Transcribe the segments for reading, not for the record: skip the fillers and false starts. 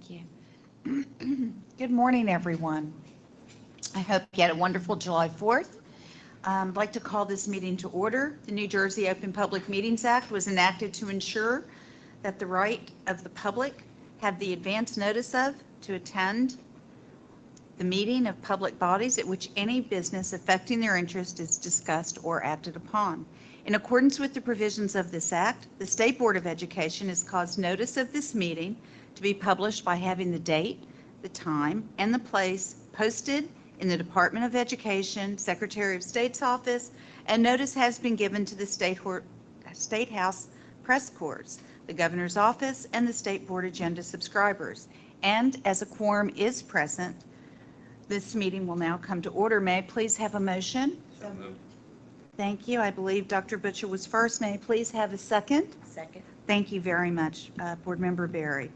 Thank you. Good morning, everyone. I hope you had a wonderful July 4th. I'd like to call this meeting to order. The New Jersey Open Public Meetings Act was enacted to ensure that the right of the public have the advance notice of to attend the meeting of public bodies at which any business affecting their interest is discussed or acted upon. In accordance with the provisions of this act, the State Board of Education has caused notice of this meeting to be published by having the date, the time, and the place posted in the Department of Education, Secretary of State's office, and notice has been given to the State House press corps, the Governor's office, and the State Board agenda subscribers. And as a quorum is present, this meeting will now come to order. May I please have a motion? So moved. Thank you. I believe Dr. Butcher was first. May I please have a second? Second. Thank you very much, Board Member Berry.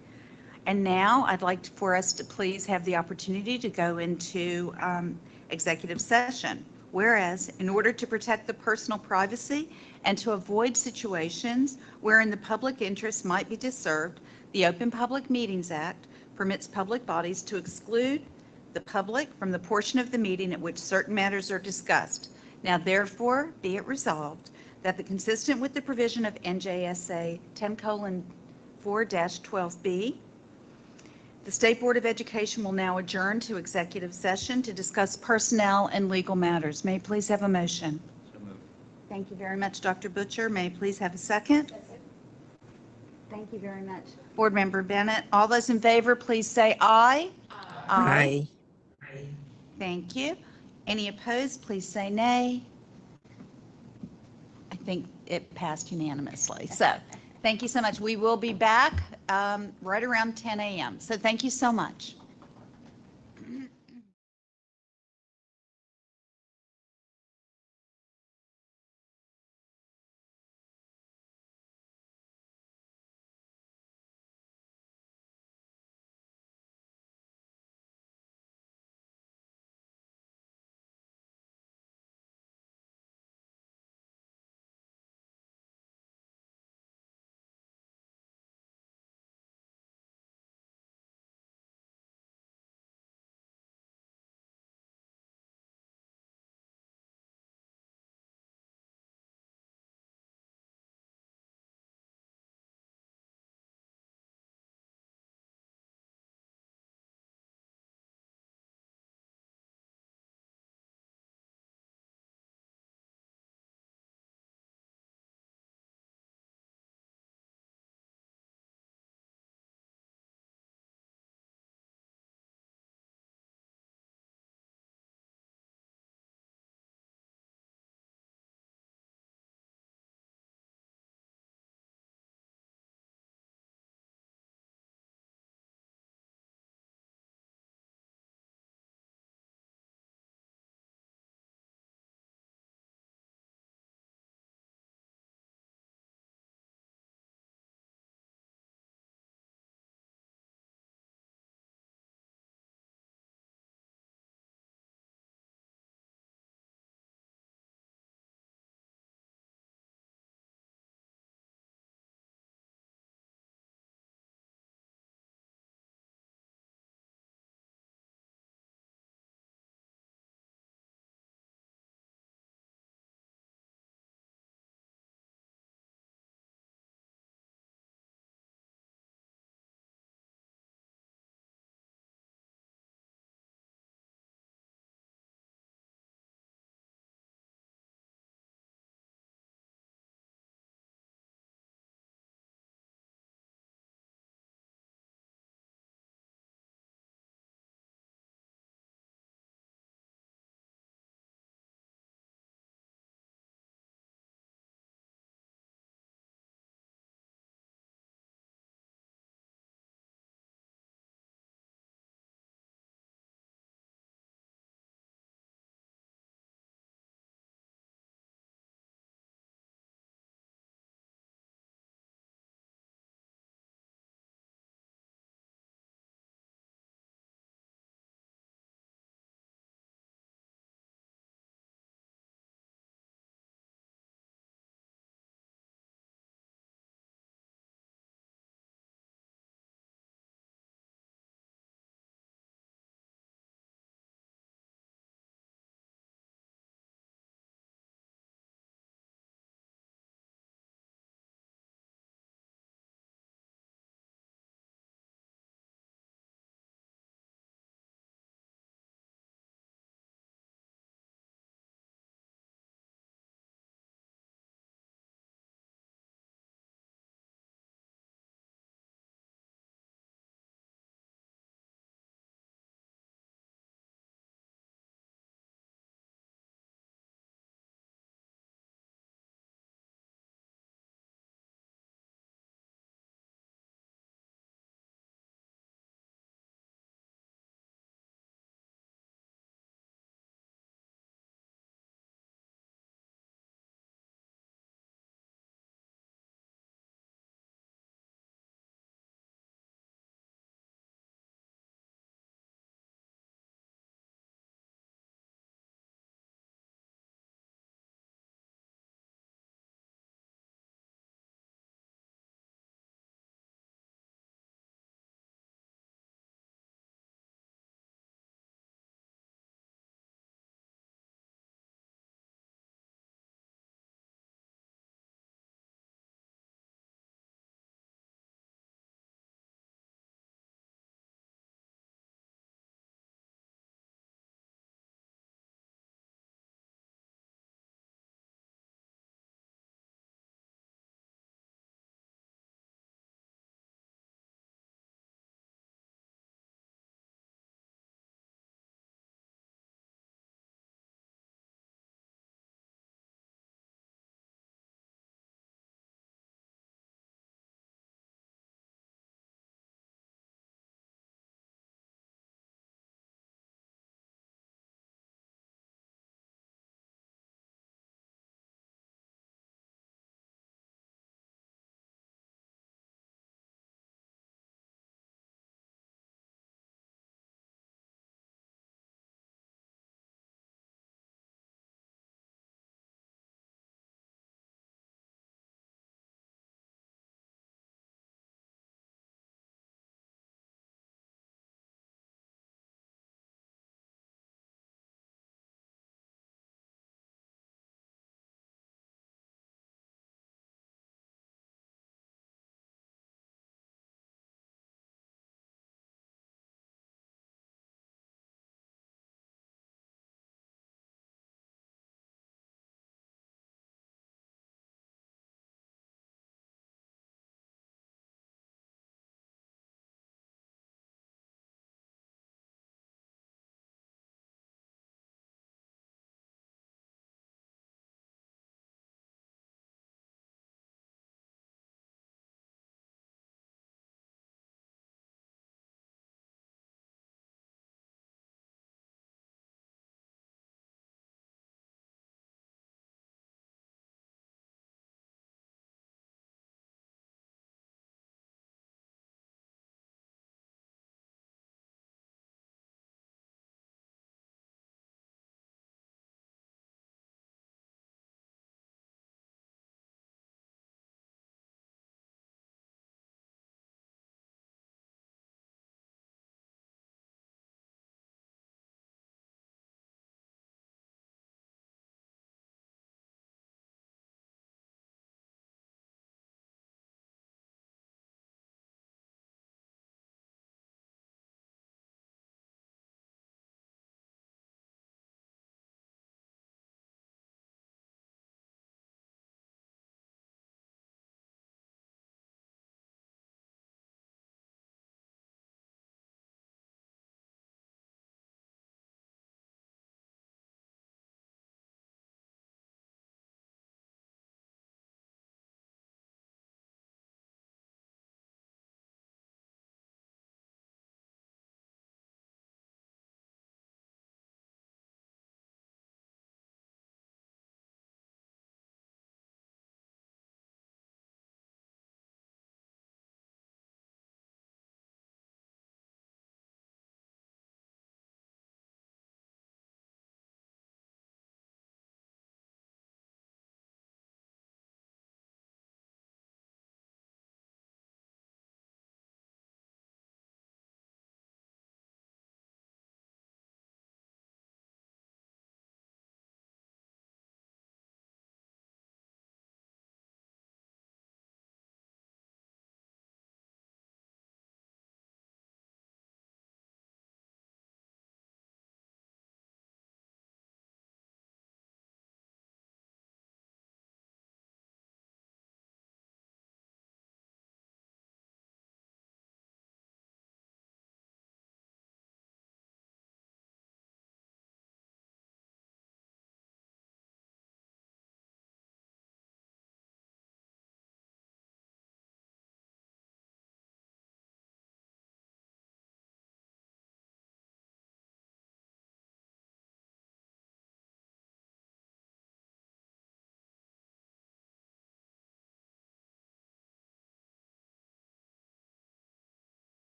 And now I'd like for us to please have the opportunity to go into executive session. Whereas, in order to protect the personal privacy and to avoid situations wherein the public interest might be disturbed, the Open Public Meetings Act permits public bodies to exclude the public from the portion of the meeting at which certain matters are discussed. Now, therefore, be it resolved that consistent with the provision of NJSA 10:4-12B, the State Board of Education will now adjourn to executive session to discuss personnel and legal matters. May I please have a motion? So moved. Thank you very much, Dr. Butcher. May I please have a second? Thank you very much. Board Member Bennett, all those in favor, please say aye. Aye. Thank you. Any opposed, please say nay. I think it passed unanimously. So thank you so much. We will be back right around 10 a.m. So thank you so much.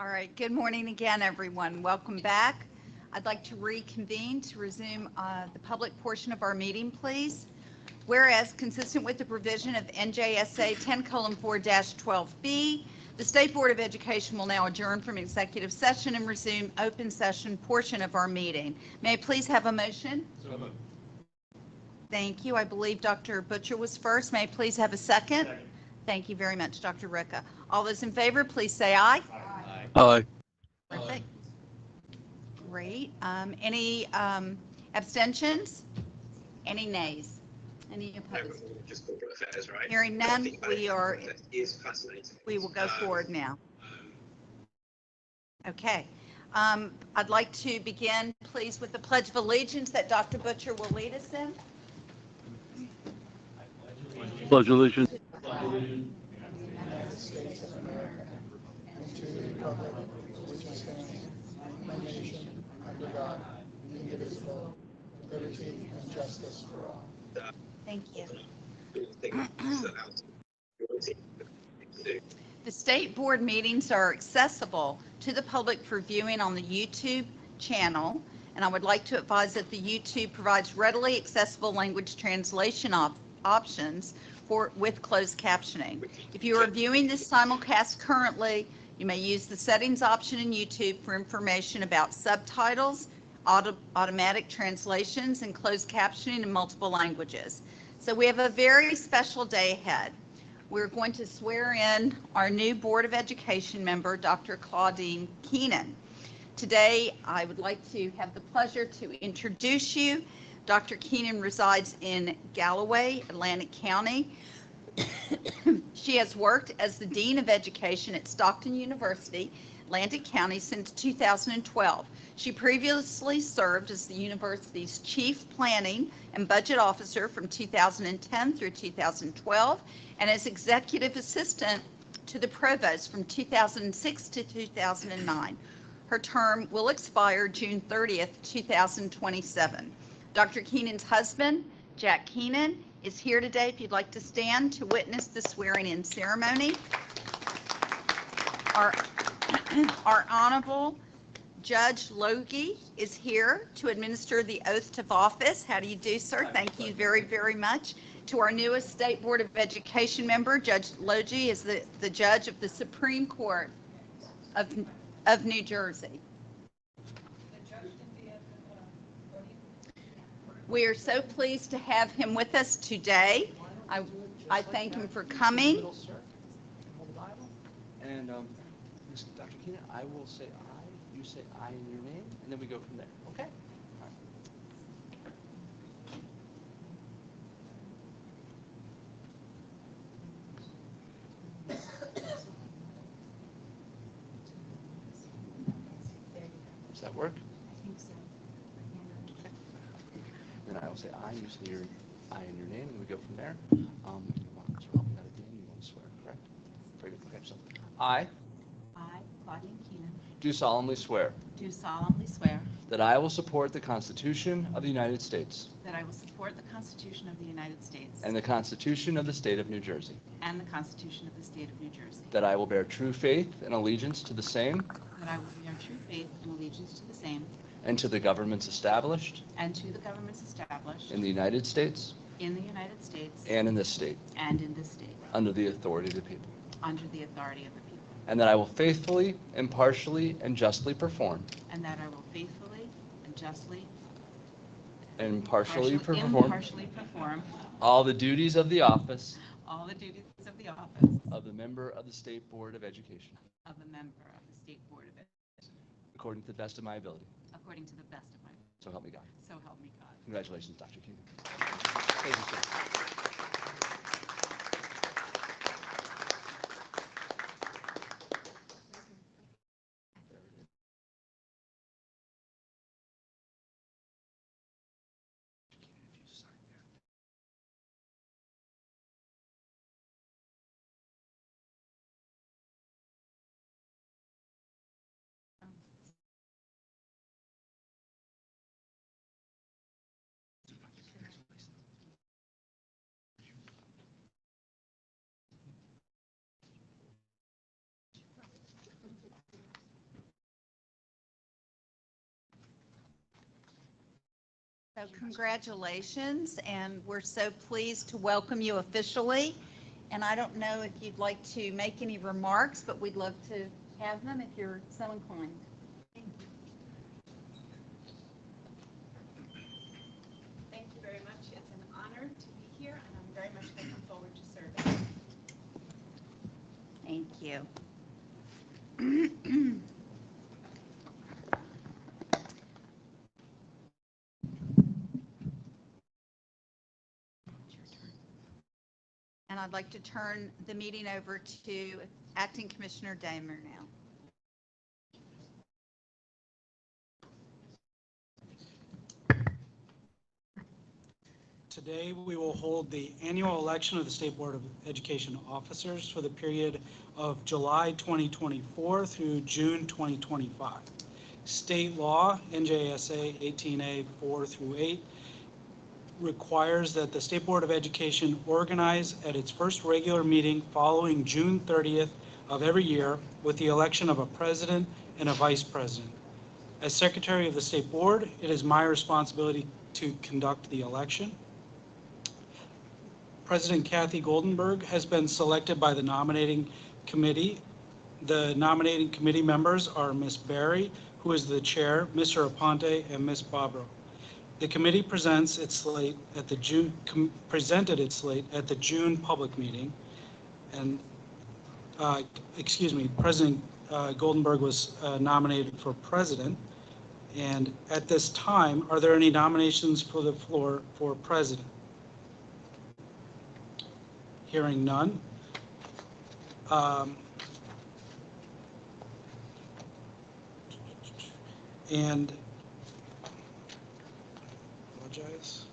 All right, good morning again, everyone. Welcome back. I'd like to reconvene to resume the public portion of our meeting, please. Whereas, consistent with the provision of NJSA 10:4-12B, the State Board of Education will now adjourn from executive session and resume open session portion of our meeting. May I please have a motion? So moved. Thank you. I believe Dr. Butcher was first. May I please have a second? Thank you very much, Dr. Ricca. All those in favor, please say aye. Aye. Perfect. Great. Any abstentions? Any nays? Any opposed? Just corporate affairs, right? Hearing none, we will go Um, forward now. Okay. I'd like to begin, please, with the Pledge of Allegiance that Dr. Butcher will lead us in. Pledge allegiance. Thank you. things The state board meetings are accessible to the public for viewing on the YouTube channel, and I would like to advise that the YouTube provides readily accessible language translation options with closed captioning. If you are viewing this simulcast currently, you may use the settings option in YouTube for information about subtitles, automatic translations, and closed captioning in multiple languages. So we have a very special day ahead. We're going to swear in our new Board of Education member, Dr. Claudine Keenan. Today, I would like to have the pleasure to introduce you. Dr. Keenan resides in Galloway, Atlantic County. She has worked as the Dean of Education at Stockton University, Atlantic County, since 2012. She previously served as the university's Chief Planning and Budget Officer from 2010 through 2012, and as Executive Assistant to the Provost from 2006 to 2009. Her term will expire June 30th, 2027. Dr. Keenan's husband, Jack Keenan, is here today if you'd like to stand to witness the swearing-in ceremony. Our Honorable Judge Logie is here to administer the oath of office. How do you do, sir? Thank you very, very much. To our newest State Board of Education member, Judge Logie is the judge of the Supreme Court of New Jersey. We are so pleased to have him with us today. I thank him for coming. And Dr. Keenan, I will say aye, you say aye in your name, and then we go from there. Okay? All right. Does that work? I think so. Okay. Then I will say aye, you say your aye in your name, and we go from there. You want to help me out at the end, you want to swear, correct? Very good. Okay, so I I, Claudine Keenan, do solemnly swear do solemnly swear that I will support the Constitution of the United States that I will support the Constitution of the United States and the Constitution of the State of New Jersey, and the Constitution of the State of New Jersey, that I will bear true faith and allegiance to the same that I will bear true faith and allegiance to the same and to the governments established and to the governments established in the United States in the United States and in this state, and in this state, under the authority of the people, under the authority of the people, and that I will faithfully, impartially, and justly perform and that I will faithfully and justly and impartially perform impartially perform all the duties of the office all the duties of the office of the member of the State Board of Education, of the member of the State Board of Education, according to the best of my ability. according to the best of my ability. So help me God. So help me God. Congratulations, Dr. Keenan. Thank you, sir. So congratulations, and we're so pleased to welcome you officially. And I don't know if you'd like to make any remarks, but we'd love to have them if you're so inclined. Thank you very much. It's an honor to be here, and I'm very much looking forward to serving. Thank you. And I'd like to turn the meeting over to Acting Commissioner Damer now. Today, we will hold the annual election of the State Board of Education officers for the period of July 2024 through June 2025. State law, NJSA 18A 4 through 8, requires that the State Board of Education organize at its first regular meeting following June 30th of every year with the election of a president and a vice president. As Secretary of the State Board, it is my responsibility to conduct the election. President Kathy Goldenberg has been selected by the nominating committee. The nominating committee members are Ms. Barry, who is the chair, Mr. Aponte, and Ms. Bobro. The committee presented its slate at the June public meeting, and President Goldenberg was nominated for president. And at this time, are there any nominations for the floor for president? Hearing none. And apologize.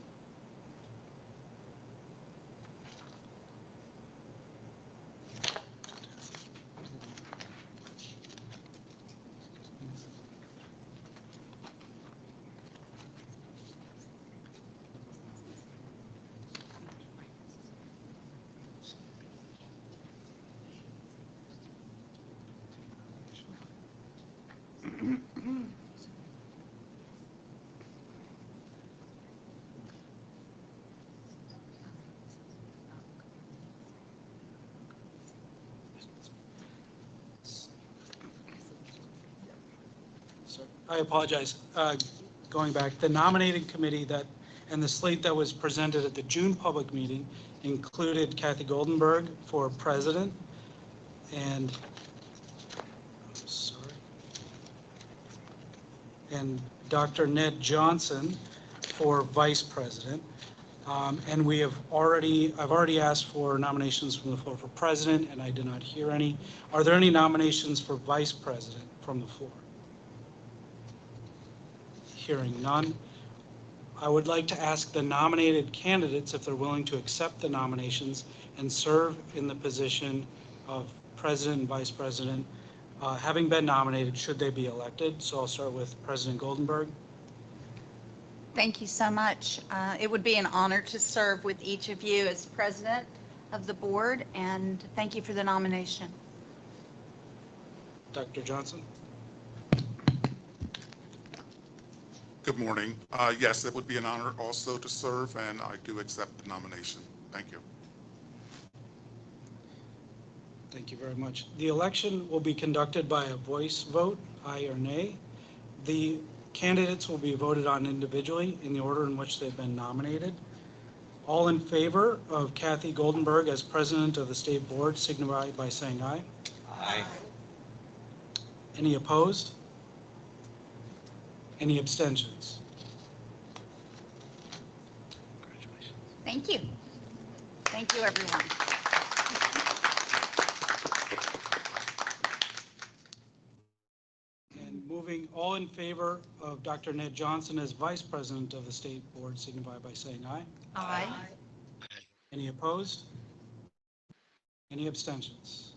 I apologize. Going back, the nominating committee and the slate that was presented at the June public meeting included Kathy Goldenberg for president and Dr. Ned Johnson for vice president. And I've already asked for nominations from the floor for president, and I did not hear any. Are there any nominations for vice president from the floor? Hearing none. I would like to ask the nominated candidates if they're willing to accept the nominations and serve in the position of president and vice president, having been nominated, should they be elected. So I'll start with President Goldenberg. Thank you so much. It would be an honor to serve with each of you as president of the board, and thank you for the nomination. Dr. Johnson. Good morning. Yes, it would be an honor also to serve, and I do accept the nomination. Thank you. Thank you very much. The election will be conducted by a voice vote, aye or nay. The candidates will be voted on individually in the order in which they've been nominated. All in favor of Kathy Goldenberg as president of the state board signify by saying aye. Aye. Any opposed? Any abstentions? Congratulations. Thank you. Thank you, everyone. And moving, all in favor of Dr. Ned Johnson as vice president of the state board signify by saying aye. Aye. Any opposed? Any abstentions?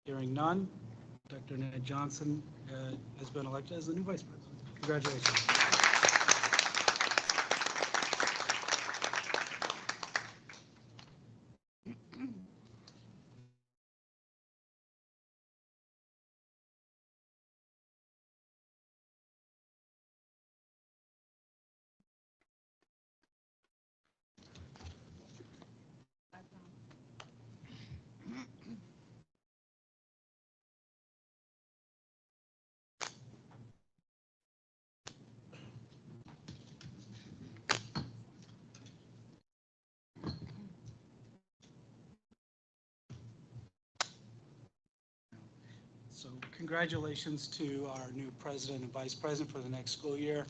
Hearing none, Dr. Ned Johnson has been elected as the new vice president. Congratulations. So congratulations to our new president and vice president for the next school year.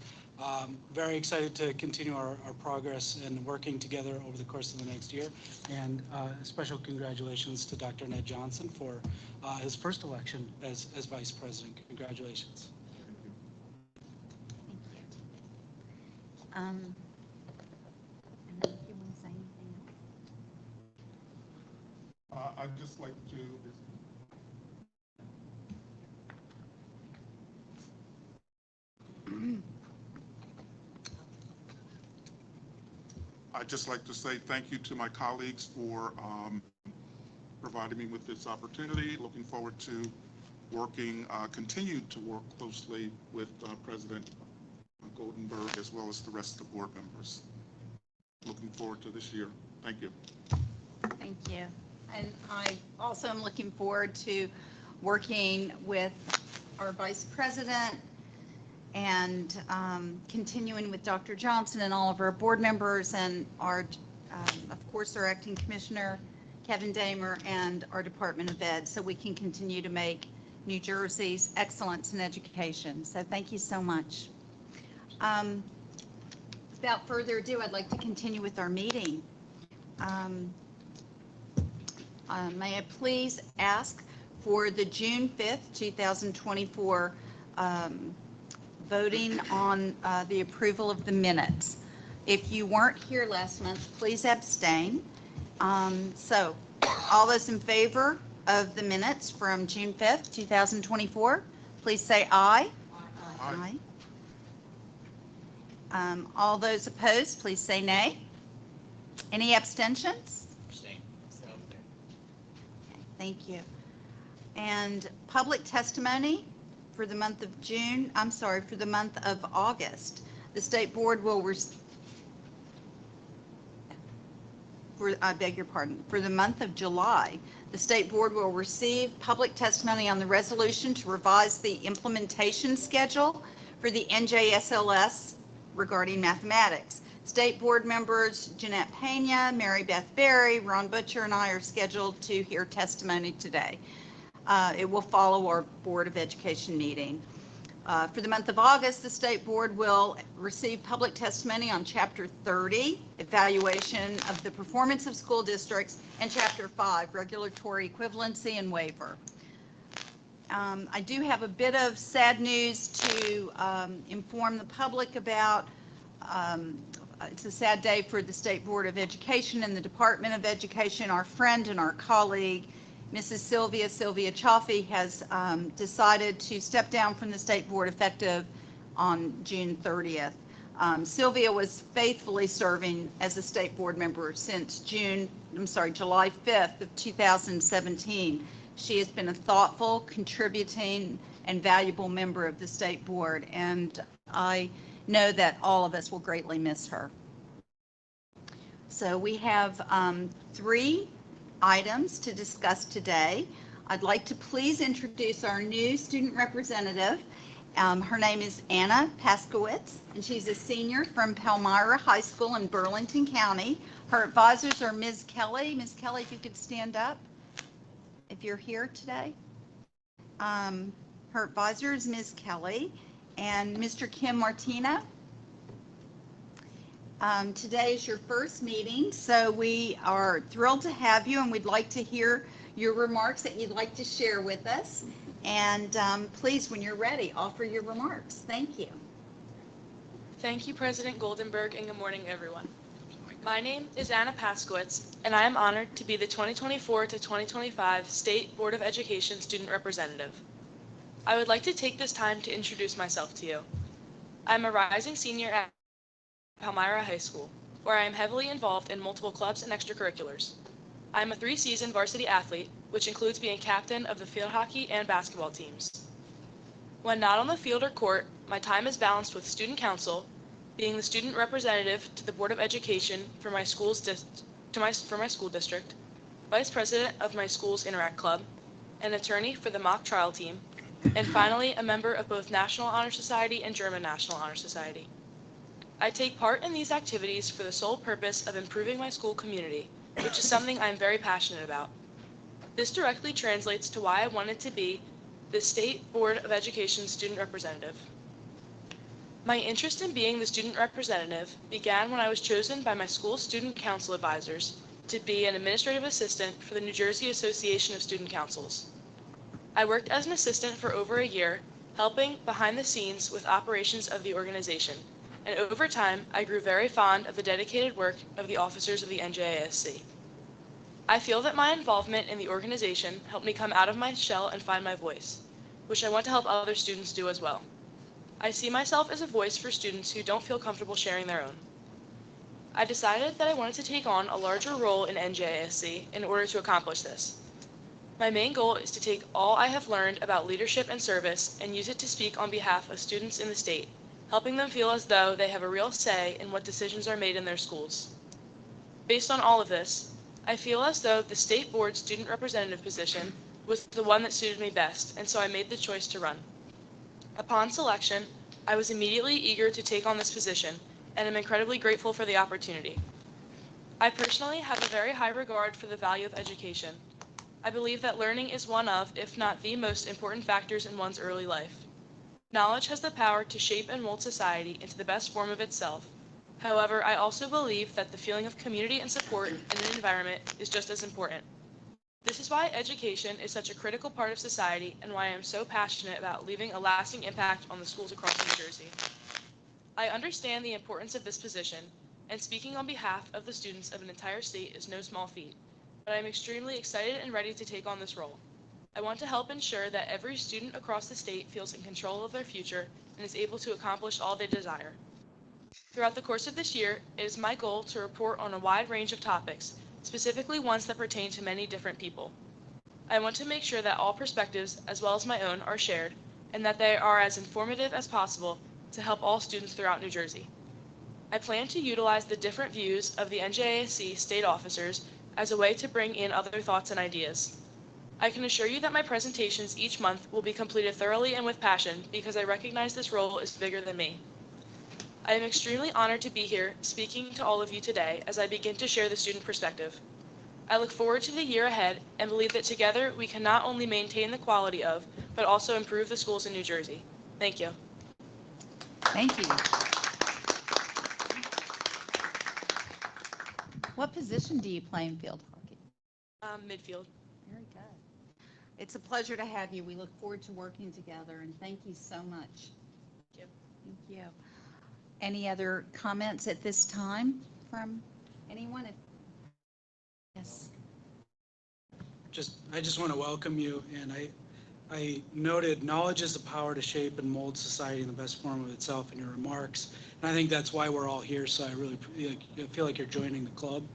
Very excited to continue our progress and working together over the course of the next year. And special congratulations to Dr. Ned Johnson for his first election as vice president. Congratulations. And then if you want to say anything else. I'd just like to. I'd just like to say thank you to my colleagues for providing me with this opportunity. Looking forward to continue to work closely with President Goldenberg as well as the rest of the board members. Looking forward to this year. Thank you. Thank you. And I also am looking forward to working with our vice president and continuing with Dr. Johnson and all of our board members and our, of course, our acting commissioner, Kevin Damer, and our Department of Ed, so we can continue to make New Jersey's excellence in education. So thank you so much. Without further ado, I'd like to continue with our meeting. May I please ask for the June 5th, 2024 voting on the approval of the minutes. If you weren't here last month, please abstain. So all those in favor of the minutes from June 5th, 2024, please say aye. Aye. All those opposed, please say nay. Any abstentions? Abstain. Okay, thank you. And public testimony for the month of June, I'm sorry, for the month of August. The state board will, I beg your pardon, for the month of July, the state board will receive public testimony on the resolution to revise the implementation schedule for the NJSLS regarding mathematics. State board members Jeanette Pena, Mary Beth Berry, Ron Butcher, and I are scheduled to hear testimony today. It will follow our Board of Education meeting. For the month of August, the state board will receive public testimony on Chapter 30, evaluation of the performance of school districts, and Chapter 5, regulatory equivalency and waiver. I do have a bit of sad news to inform the public about. It's a sad day for the State Board of Education and the Department of Education. Our friend and our colleague, Mrs. Sylvia Chaffee, has decided to step down from the State Board effective on June 30th. Sylvia was faithfully serving as a State Board member since July 5th of 2017. She has been a thoughtful, contributing, and valuable member of the State Board, and I know that all of us will greatly miss her. So we have 3 items to discuss today. I'd like to please introduce our new student representative. Her name is Anna Paskowitz, and she's a senior from Palmyra High School in Burlington County. Her advisors are Ms. Kelly. Ms. Kelly, if you could stand up if you're here today. Her advisor is Ms. Kelly and Mr. Kim Martino. Today is your first meeting, so we are thrilled to have you, and we'd like to hear your remarks that you'd like to share with us. And please, when you're ready, offer your remarks. Thank you. Thank you, President Goldenberg, and good morning, everyone. My name is Anna Paskowitz, and I am honored to be the 2024 to 2025 State Board of Education Student Representative. I would like to take this time to introduce myself to you. I'm a rising senior at Palmyra High School, where I am heavily involved in multiple clubs and extracurriculars. I am a 3-season varsity athlete, which includes being captain of the field hockey and basketball teams. When not on the field or court, my time is balanced with student council, being the student representative to the Board of Education for my school district, vice president of my school's Interact Club, an attorney for the mock trial team, and finally a member of both National Honor Society and German National Honor Society. I take part in these activities for the sole purpose of improving my school community, which is something I am very passionate about. This directly translates to why I wanted to be the State Board of Education student representative. My interest in being the student representative began when I was chosen by my school student council advisors to be an administrative assistant for the New Jersey Association of Student Councils. I worked as an assistant for over a year, helping behind the scenes with operations of the organization, and over time, I grew very fond of the dedicated work of the officers of the NJASC. I feel that my involvement in the organization helped me come out of my shell and find my voice, which I want to help other students do as well. I see myself as a voice for students who don't feel comfortable sharing their own. I decided that I wanted to take on a larger role in NJASC in order to accomplish this. My main goal is to take all I have learned about leadership and service and use it to speak on behalf of students in the state, helping them feel as though they have a real say in what decisions are made in their schools. Based on all of this, I feel as though the State Board student representative position was the one that suited me best, and so I made the choice to run. Upon selection, I was immediately eager to take on this position, and am incredibly grateful for the opportunity. I personally have a very high regard for the value of education. I believe that learning is one of, if not the most important factors in one's early life. Knowledge has the power to shape and mold society into the best form of itself. However, I also believe that the feeling of community and support in an environment is just as important. This is why education is such a critical part of society and why I am so passionate about leaving a lasting impact on the schools across New Jersey. I understand the importance of this position, and speaking on behalf of the students of an entire state is no small feat, but I am extremely excited and ready to take on this role. I want to help ensure that every student across the state feels in control of their future and is able to accomplish all they desire. Throughout the course of this year, it is my goal to report on a wide range of topics, specifically ones that pertain to many different people. I want to make sure that all perspectives, as well as my own, are shared, and that they are as informative as possible to help all students throughout New Jersey. I plan to utilize the different views of the NJASC state officers as a way to bring in other thoughts and ideas. I can assure you that my presentations each month will be completed thoroughly and with passion because I recognize this role is bigger than me. I am extremely honored to be here speaking to all of you today as I begin to share the student perspective. I look forward to the year ahead and believe that together we can not only maintain the quality of, but also improve the schools in New Jersey. Thank you. Thank you. What position do you play in field hockey? Midfield. Very good. It's a pleasure to have you. We look forward to working together, and thank you so much. Thank you. Thank you. Any other comments at this time from anyone? Yes. I just want to welcome you, and I noted knowledge is the power to shape and mold society in the best form of itself in your remarks. And I think that's why we're all here. So I really feel like you're joining the club.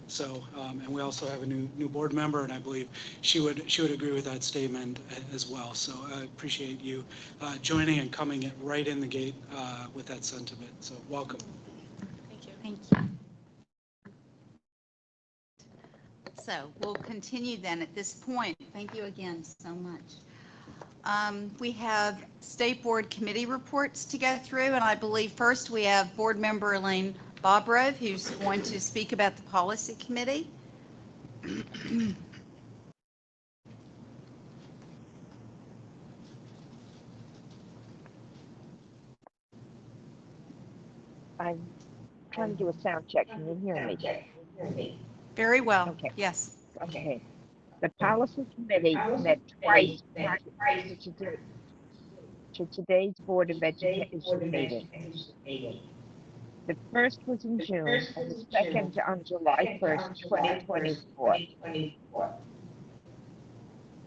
So, and we also have a new board member, and I believe she would agree with that statement as well. So I appreciate you joining and coming right in the gate with that sentiment. So welcome. Thank you. Thank you. So we'll continue then at this point. Thank you again so much. We have State Board Committee reports to go through, and I believe first we have Board Member Elaine Bobrov, who's going to speak about the Policy Committee. I'm trying to do a sound check. Can you hear me? Very well. Okay. Yes. Okay. The policy committee met twice prior to today's Board of Education meeting. The first was in June and the second on July 1st, 2024.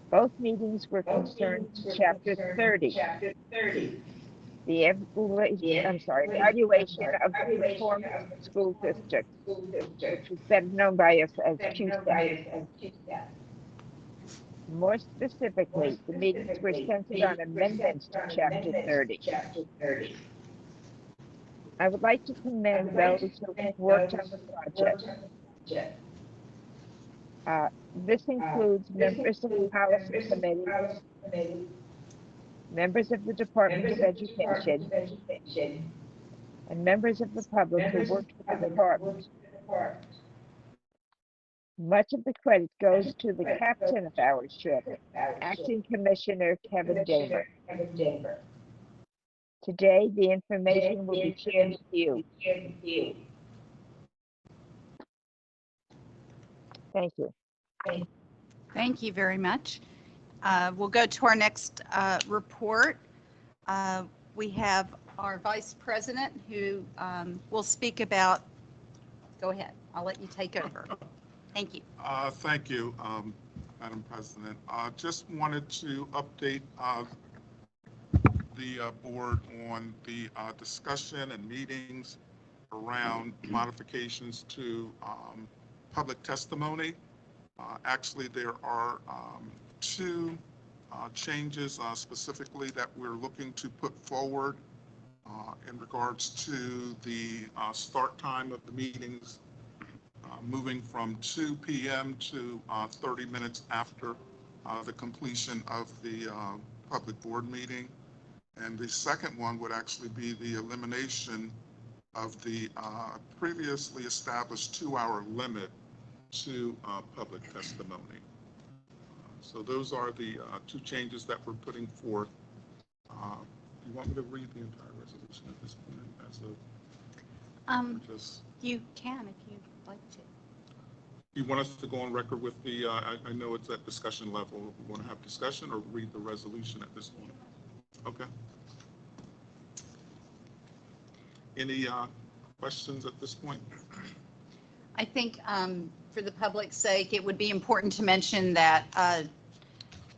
Both meetings were concerned to Chapter 30, the evaluation of the performance of school districts, which was better known by us as QSAT. More specifically, the meetings were centered on amendments to Chapter 30. I would like to commend those who worked on the project. This includes members of the Policy Committee, members of the Department of Education, and members of the public who worked for the department. Much of the credit goes to the captain of our ship, Acting Commissioner Kevin Damer. Today, the information will be shared with you. Thank you. Thank you very much. We'll go to our next report. We have our Vice President who will speak about, go ahead, I'll let you take over. Thank you. Thank you, Madam President. Just wanted to update the board on the discussion and meetings around modifications to public testimony. Actually, there are two changes specifically that we're looking to put forward in regards to the start time of the meetings, moving from 2 p.m. to 30 minutes after the completion of the public board meeting. And the second one would actually be the elimination of the previously established 2-hour limit to public testimony. So those are the two changes that we're putting forth. Do you want me to read the entire resolution at this point? You can if you'd like to. You want us to go on record with the, I know it's at discussion level. We want to have discussion or read the resolution at this point? Okay. Any questions at this point? I think for the public's sake, it would be important to mention that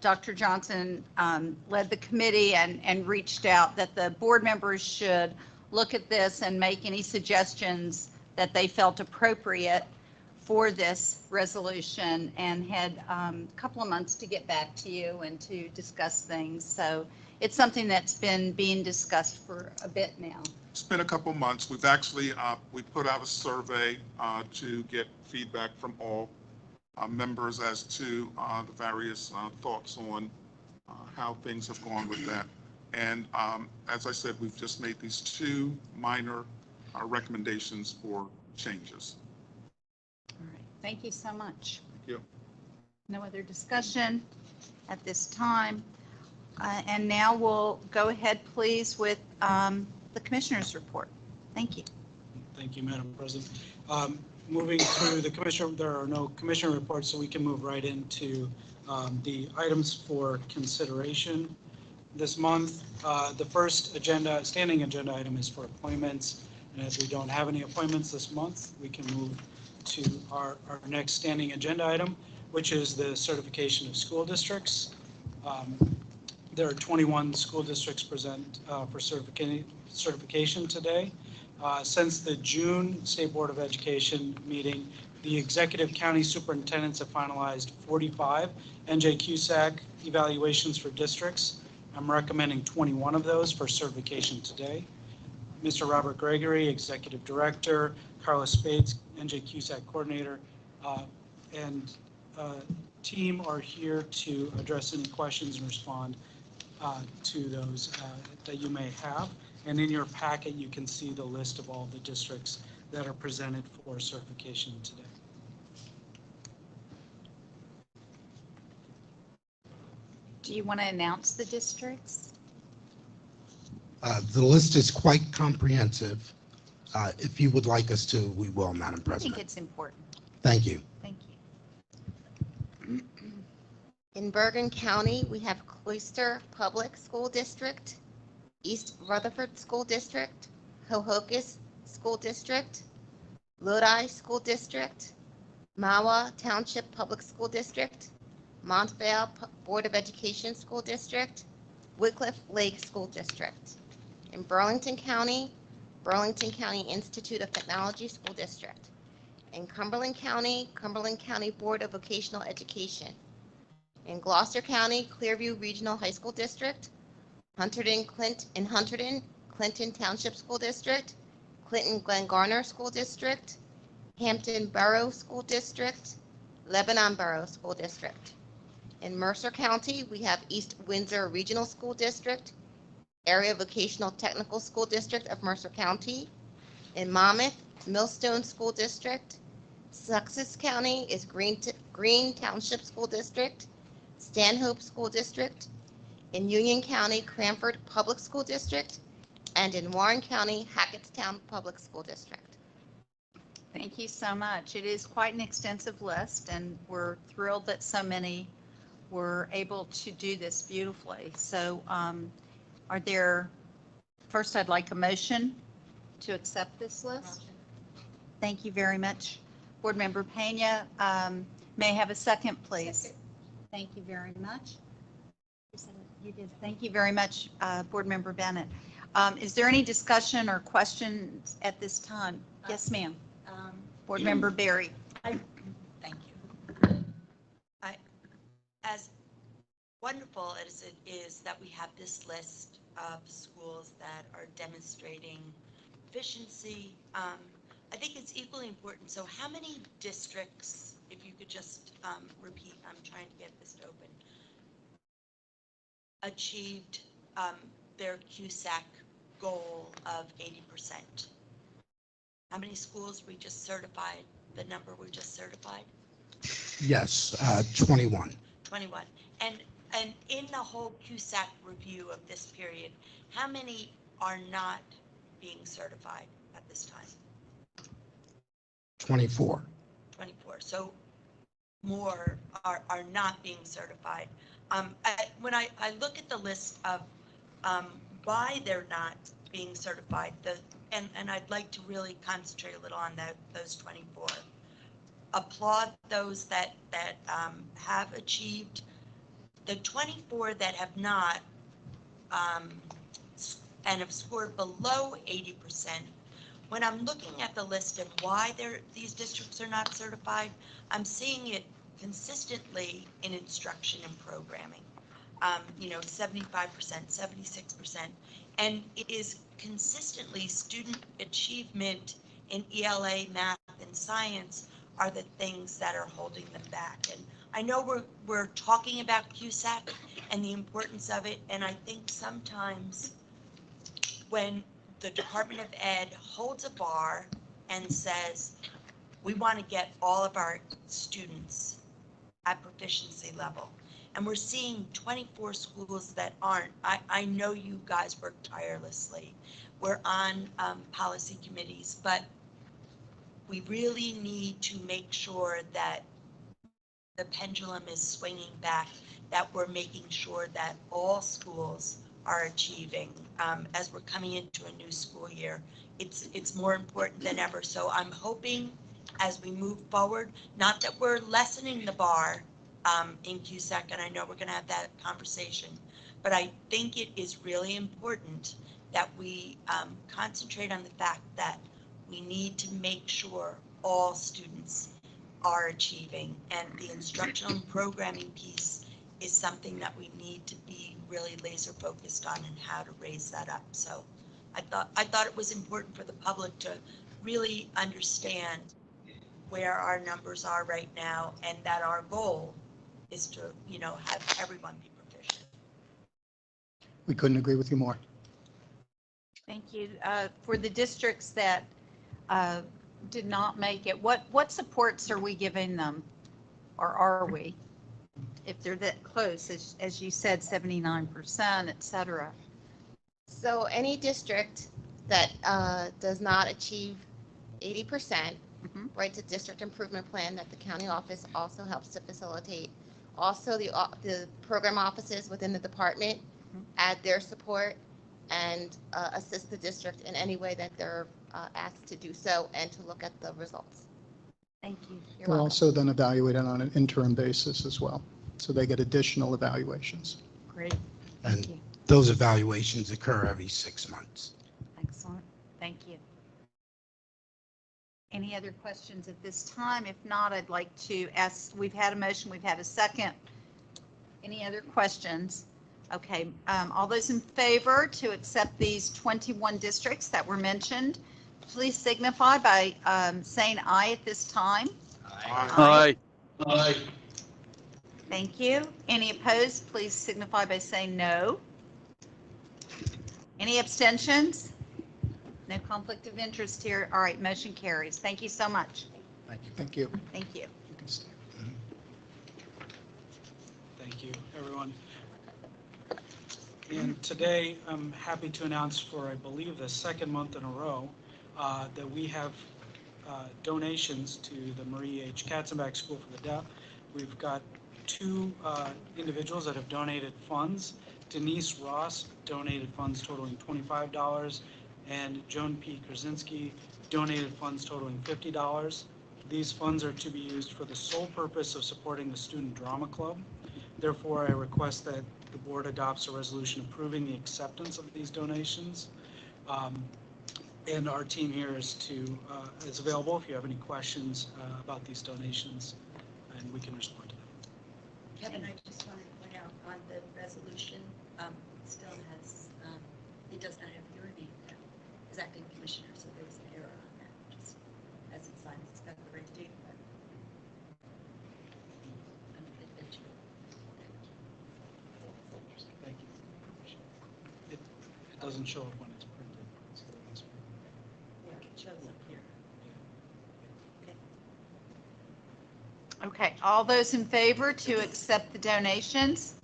Dr. Johnson led the committee and reached out that the board members should look at this and make any suggestions that they felt appropriate for this resolution, and had a couple of months to get back to you and to discuss things. So it's something that's been being discussed for a bit now. It's been a couple months. We've actually, we put out a survey to get feedback from all members as to the various thoughts on how things have gone with that. And as I said, we've just made these two minor recommendations for changes. All right. Thank you so much. Thank you. No other discussion at this time. And now we'll go ahead, please, with the Commissioner's report. Thank you. Thank you, Madam President. Moving through the Commissioner, there are no Commissioner reports, so we can move right into the items for consideration this month. The first standing agenda item is for appointments. And as we don't have any appointments this month, we can move to our next standing agenda item, which is the certification of school districts. There are 21 school districts present for certification today. Since the June State Board of Education meeting, the executive county superintendents have finalized 45 NJQSAC evaluations for districts. I'm recommending 21 of those for certification today. Mr. Robert Gregory, Executive Director, Carlos Spades, NJQSAC Coordinator, and team are here to address any questions and respond to those that you may have. And in your packet, you can see the list of all the districts that are presented for certification today. Do you want to announce the districts? The list is quite comprehensive. If you would like us to, we will, Madam I President. think it's important. Thank you. Thank you. In Bergen County, we have Cloister Public School District, East Rutherford School District, Hohokus School District, Lodi School District, Mawa Township Public School District, Montvale Board of Education School District, Wycliffe Lake School District. In Burlington County Institute of Technology School District. In Cumberland County Board of Vocational Education. In Gloucester County, Clearview Regional High School District, Hunterdon, Clinton Township School District, Clinton Glen Garner School District, Hampton Borough School District, Lebanon Borough School District. In Mercer County, we have East Windsor Regional School District, Area Vocational Technical School District of Mercer County. In Monmouth, Millstone School District, Sussex County is Green Township School District, Stanhope School District, in Union County, Cranford Public School District, and in Warren County, Hackettstown Public School District. Thank you so much. It is quite an extensive list, and we're thrilled that so many were able to do this beautifully. So are there, first I'd like a motion to accept this list. Thank you very much. Board Member Pena, may I have a second, please? Second. Thank you very much. You did. Thank you very much, Board Member Bennett. Is there any discussion or questions at this time? Yes, ma'am. Board Member Berry. Thank you. As wonderful as it is that we have this list of schools that are demonstrating efficiency, I think it's equally important. So how many districts, if you could just repeat, I'm trying to get this open, achieved their QSAC goal of 80%? How many schools we just certified, the number we just certified? Yes, 21. 21. And in the whole QSAC review of this period, how many are not being certified at this time? 24. 24. So more are not being certified. When I look at the list of why they're not being certified, and I'd like to really concentrate a little on those 24. Applaud those that have achieved. The 24 that have not and have scored below 80%, when I'm looking at the list and why these districts are not certified, I'm seeing it consistently in instruction and programming. 75%, 76%, and it is consistently student achievement in ELA, math, and science are the things that are holding them back. And I know we're talking about QSAC and the importance of it, and I think sometimes when the Department of Ed holds a bar and says, we want to get all of our students at proficiency level, and we're seeing 24 schools that aren't. I know you guys work tirelessly. We're on policy committees, but we really need to make sure that the pendulum is swinging back, that we're making sure that all schools are achieving. As we're coming into a new school year, it's more important than ever. So I'm hoping as we move forward, not that we're lessening the bar in QSAC, and I know we're going to have that conversation, but I think it is really important that we concentrate on the fact that we need to make sure all students are achieving, and the instructional and programming piece is something that we need to be really laser focused on and how to raise that up. So I thought it was important for the public to really understand where our numbers are right now, and that our goal is to, have everyone be proficient. We couldn't agree with you more. Thank you. For the districts that did not make it, what supports are we giving them, or are we? If they're that close, as you said, 79%, et cetera. So any district that does not achieve 80%, writes a district improvement plan that the county office also helps to facilitate. Also, the program offices within the department add their support and assist the district in any way that they're asked to do so, and to look at the results. Thank you. You're They're welcome. also then evaluated on an interim basis as well. So they get additional evaluations. Great. And Thank you. those evaluations occur every 6 months. Excellent. Thank you. Any other questions at this time? If not, I'd like to ask, we've had a motion, we've had a second. Any other questions? Okay, all those in favor to accept these 21 districts that were mentioned, please signify by saying aye at this time. Aye. Aye. Thank you. Any opposed, please signify by saying no. Any abstentions? No conflict of interest here. All right, motion carries. Thank you so much. Thank you. Thank you. Thank you. You can stay. Thank you, everyone. And today, I'm happy to announce for, I believe, the second month in a row, that we have donations to the Marie H. Katzenbach School for the Deaf. We've got two individuals that have donated funds. Denise Ross donated funds totaling $25, and Joan P. Krasinski donated funds totaling $50. These funds are to be used for the sole purpose of supporting the Student Drama Club. Therefore, I request that the board adopts a resolution approving the acceptance of these donations. And our team here is available if you have any questions about these donations, and we can respond to them. Kevin, I just want to point out on the resolution, it still has, it does not have your name there as acting commissioner, so there was an error on that. Just as it's signed, it's got the right date. But I don't think that you. Thank you. It doesn't show up when it's printed. So that's- Yeah, it shows up here. Okay, all those in favor to accept the donations?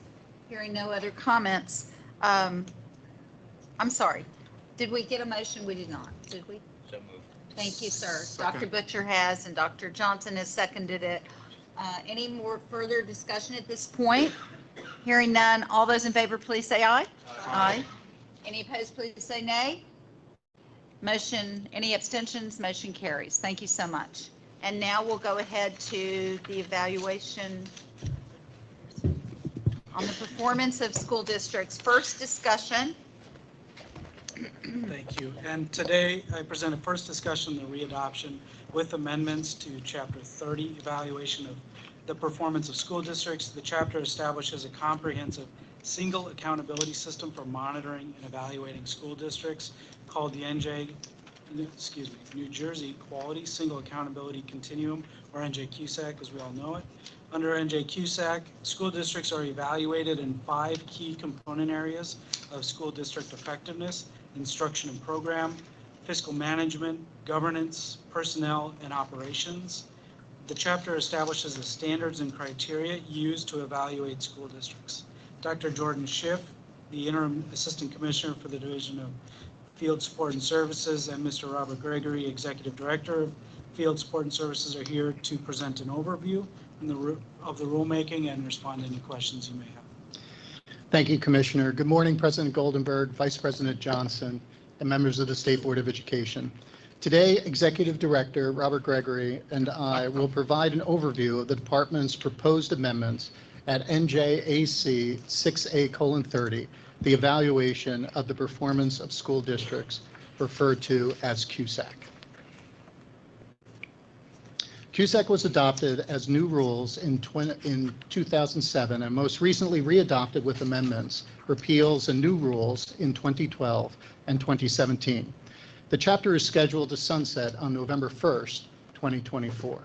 Hearing no other comments. I'm sorry. Did we get a motion? We did not, did we? So moved. Thank you, sir. Second. Dr. Butcher has, and Dr. Johnson has seconded it. Any more further discussion at this point? Hearing none, all those in favor, please say aye. Aye. Any opposed, please say nay. Motion, any abstentions, motion carries. Thank you so much. And now we'll go ahead to the evaluation on the performance of school districts. First discussion. Thank you. And today I present a first discussion, the readoption with amendments to Chapter 30, evaluation of the performance of school districts. The chapter establishes a comprehensive single accountability system for monitoring and evaluating school districts called the New Jersey Quality Single Accountability Continuum, or NJQSAC as we all know it. Under NJQSAC, school districts are evaluated in 5 key component areas of school district effectiveness: instruction and program, fiscal management, governance, personnel, and operations. The chapter establishes the standards and criteria used to evaluate school districts. Dr. Jordan Schiff, the interim assistant commissioner for the Division of Field Support and Services, and Mr. Robert Gregory, executive director of Field Support and Services, are here to present an overview of the rulemaking and respond to any questions you may have. Thank you, Commissioner. Good morning, President Goldenberg, Vice President Johnson, and members of the State Board of Education. Today, Executive Director Robert Gregory and I will provide an overview of the department's proposed amendments at NJAC 6A:30, the evaluation of the performance of school districts, referred to as QSAC. QSAC was adopted as new rules in 2007 and most recently readopted with amendments, repeals, and new rules in 2012 and 2017. The chapter is scheduled to sunset on November 1st, 2024.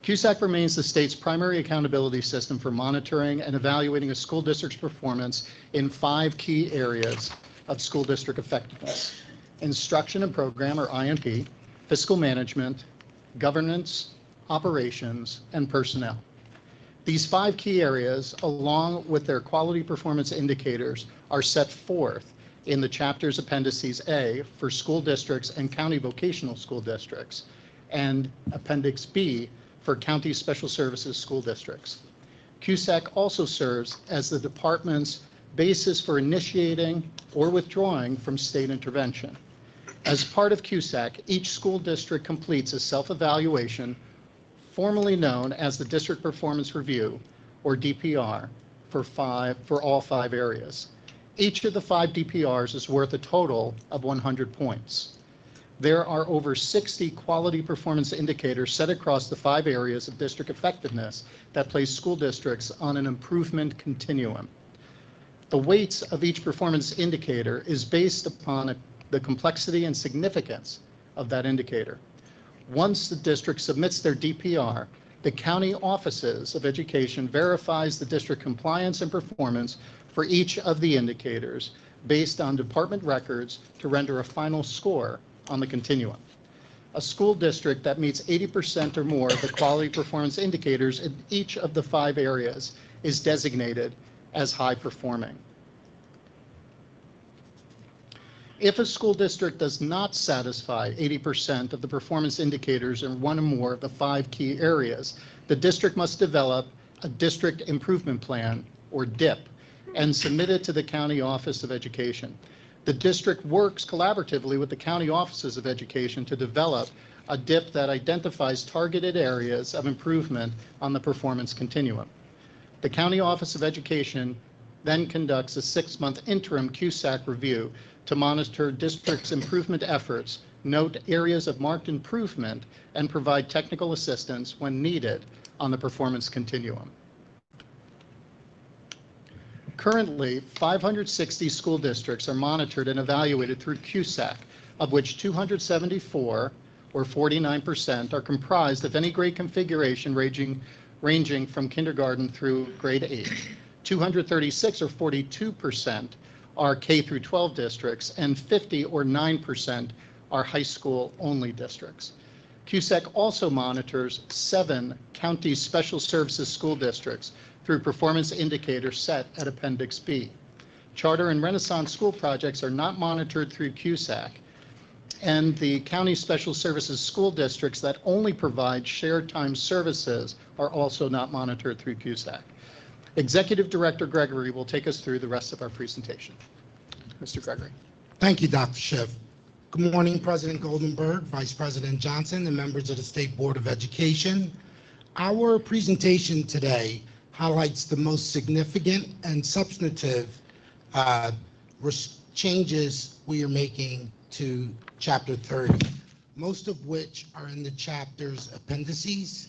QSAC remains the state's primary accountability system for monitoring and evaluating a school district's performance in 5 key areas of school district effectiveness: instruction and program, or INP, fiscal management, governance, operations, and personnel. These 5 key areas, along with their quality performance indicators, are set forth in the chapter's appendices A for school districts and county vocational school districts, and appendix B for county special services school districts. QSAC also serves as the department's basis for initiating or withdrawing from state intervention. As part of QSAC, each school district completes a self-evaluation, formerly known as the District Performance Review, or DPR, for all 5 areas. Each of the 5 DPRs is worth a total of 100 points. There are over 60 quality performance indicators set across the 5 areas of district effectiveness that place school districts on an improvement continuum. The weights of each performance indicator is based upon the complexity and significance of that indicator. Once the district submits their DPR, the county offices of education verifies the district compliance and performance for each of the indicators based on department records to render a final score on the continuum. a school district that meets 80% or more of the quality performance indicators in each of the 5 areas is designated as high performing. If a school district does not satisfy 80% of the performance indicators in one or more of the 5 key areas, the district must develop a district improvement plan, or DIP, and submit it to the County Office of Education. The district works collaboratively with the county offices of education to develop a DIP that identifies targeted areas of improvement on the performance continuum. The County Office of Education then conducts a 6-month interim CUSAC review to monitor district's improvement efforts, note areas of marked improvement, and provide technical assistance when needed on the performance continuum. Currently, 560 school districts are monitored and evaluated through CUSAC, of which 274, or 49%, are comprised of any grade configuration ranging from kindergarten through grade 8. 236, or 42%, are K through 12 districts, and 50, or 9%, are high school only districts. CUSAC also monitors 7 county special services school districts through performance indicators set at Appendix B. Charter and Renaissance school projects are not monitored through CUSAC, and the county special services school districts that only provide shared time services are also not monitored through CUSAC. Executive Director Gregory will take us through the rest of our presentation. Mr. Gregory. Thank you, Dr. Schiff. Good morning, President Goldenberg, Vice President Johnson, and members of the State Board of Education. Our presentation today highlights the most significant and substantive changes we are making to Chapter 30, most of which are in the chapter's appendices.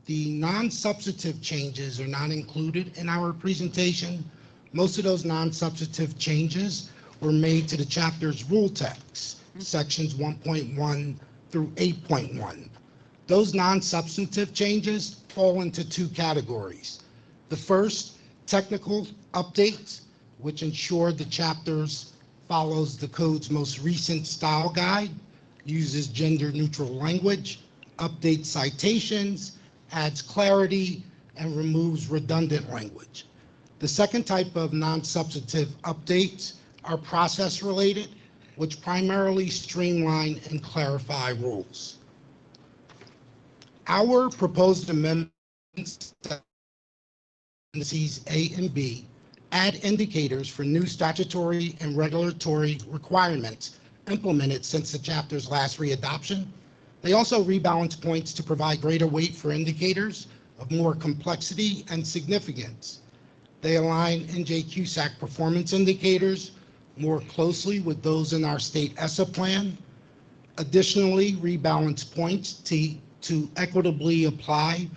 The non-substantive changes are not included in our presentation. Most of those non-substantive changes were made to the chapter's rule text, sections 1.1 through 8.1. Those non-substantive changes fall into 2 categories. The first, technical updates, which ensure the chapters follows the code's most recent style guide, uses gender-neutral language, updates citations, adds clarity, and removes redundant language. The second type of non-substantive updates are process-related, which primarily streamline and clarify rules. Our proposed amendments A and B add indicators for new statutory and regulatory requirements implemented since the chapter's last readoption. They also rebalance points to provide greater weight for indicators of more complexity and significance. They align NJCUSAC performance indicators more closely with those in our state ESSA plan. Additionally, rebalance points to equitably apply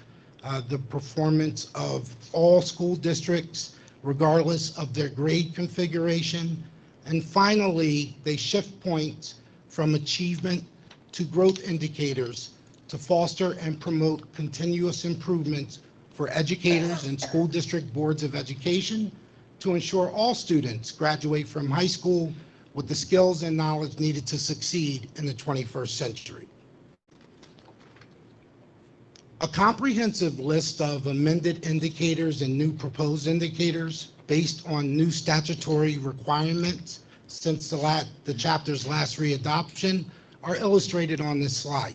the performance of all school districts, regardless of their grade configuration. And finally, they shift points from achievement to growth indicators to foster and promote continuous improvements for educators and school district boards of education to ensure all students graduate from high school with the skills and knowledge needed to succeed in the 21st century. A comprehensive list of amended indicators and new proposed indicators based on new statutory requirements since the chapter's last readoption are illustrated on this slide.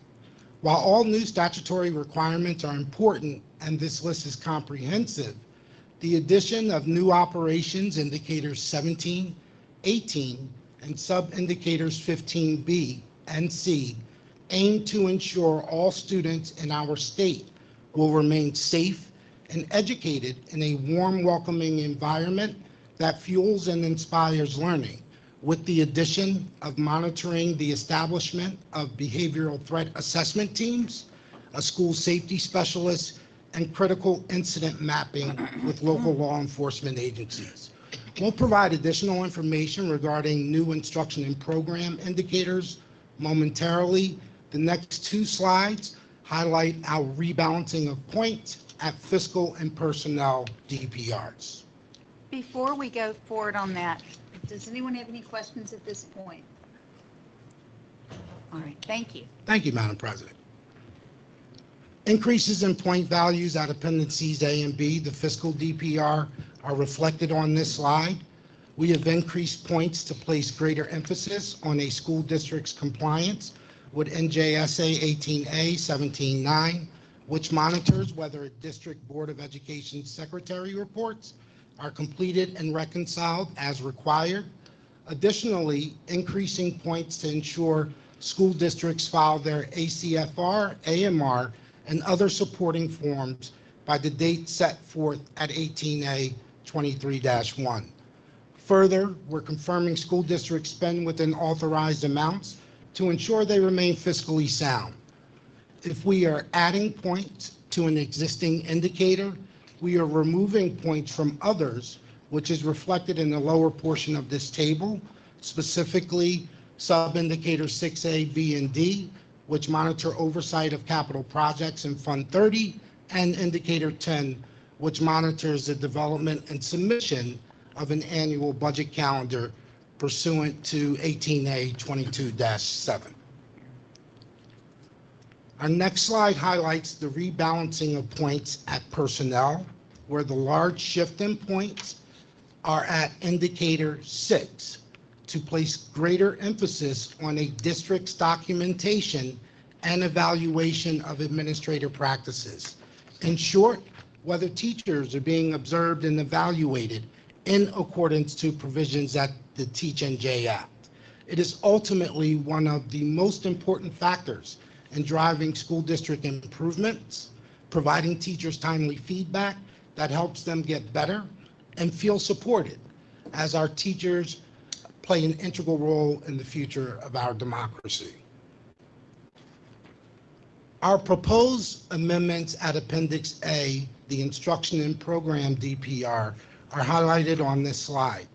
While all new statutory requirements are important and this list is comprehensive, the addition of new operations indicators 17, 18, and sub-indicators 15B and C aim to ensure all students in our state will remain safe and educated in a warm, welcoming environment that fuels and inspires learning, with the addition of monitoring the establishment of behavioral threat assessment teams, a school safety specialist, and critical incident mapping with local law enforcement agencies. We'll provide additional information regarding new instruction and program indicators momentarily. The next 2 slides highlight our rebalancing of points at fiscal and personnel DPRs. Before we go forward on that, does anyone have any questions at this point? All right, thank you. Thank you, Madam President. Increases in point values at appendices A and B, the fiscal DPR, are reflected on this slide. We have increased points to place greater emphasis on a school district's compliance with NJSA 18A 17-9, which monitors whether a district board of education secretary reports are completed and reconciled as required. Additionally, increasing points to ensure school districts file their ACFR, AMR, and other supporting forms by the date set forth at 18A 23-1. Further, we're confirming school districts spend within authorized amounts to ensure they remain fiscally sound. If we are adding points to an existing indicator, we are removing points from others, which is reflected in the lower portion of this table, specifically sub-indicators 6A, B, and D, which monitor oversight of capital projects in Fund 30, and indicator 10, which monitors the development and submission of an annual budget calendar pursuant to 18A 22-7. Our next slide highlights the rebalancing of points at personnel, where the large shift in points are at indicator 6 to place greater emphasis on a district's documentation and evaluation of administrative practices. In short, whether teachers are being observed and evaluated in accordance to provisions at the Teach NJ Act. It is ultimately one of the most important factors in driving school district improvements, providing teachers timely feedback that helps them get better and feel supported, as our teachers play an integral role in the future of our democracy. Our proposed amendments at Appendix A, the Instruction and Program DPR, are highlighted on this slide.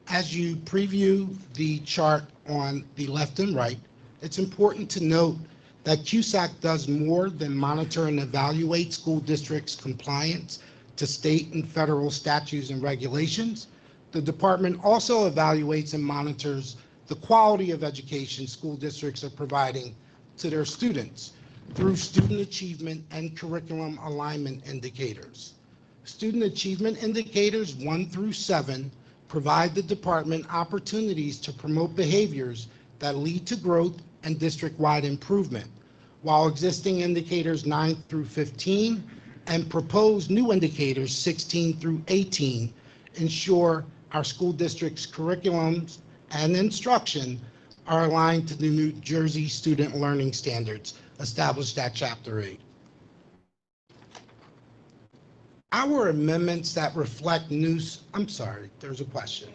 As you preview the chart on the left and right, it's important to note that CUSAC does more than monitor and evaluate school districts' compliance to state and federal statutes and regulations. The department also evaluates and monitors the quality of education school districts are providing to their students through student achievement and curriculum alignment indicators. Student achievement indicators 1 through 7 provide the department opportunities to promote behaviors that lead to growth and district-wide improvement, while existing indicators 9 through 15 and proposed new indicators 16 through 18 ensure our school district's curriculums and instruction are aligned to the New Jersey student learning standards established at Chapter 8. Our amendments that reflect new, I'm sorry, there's a question.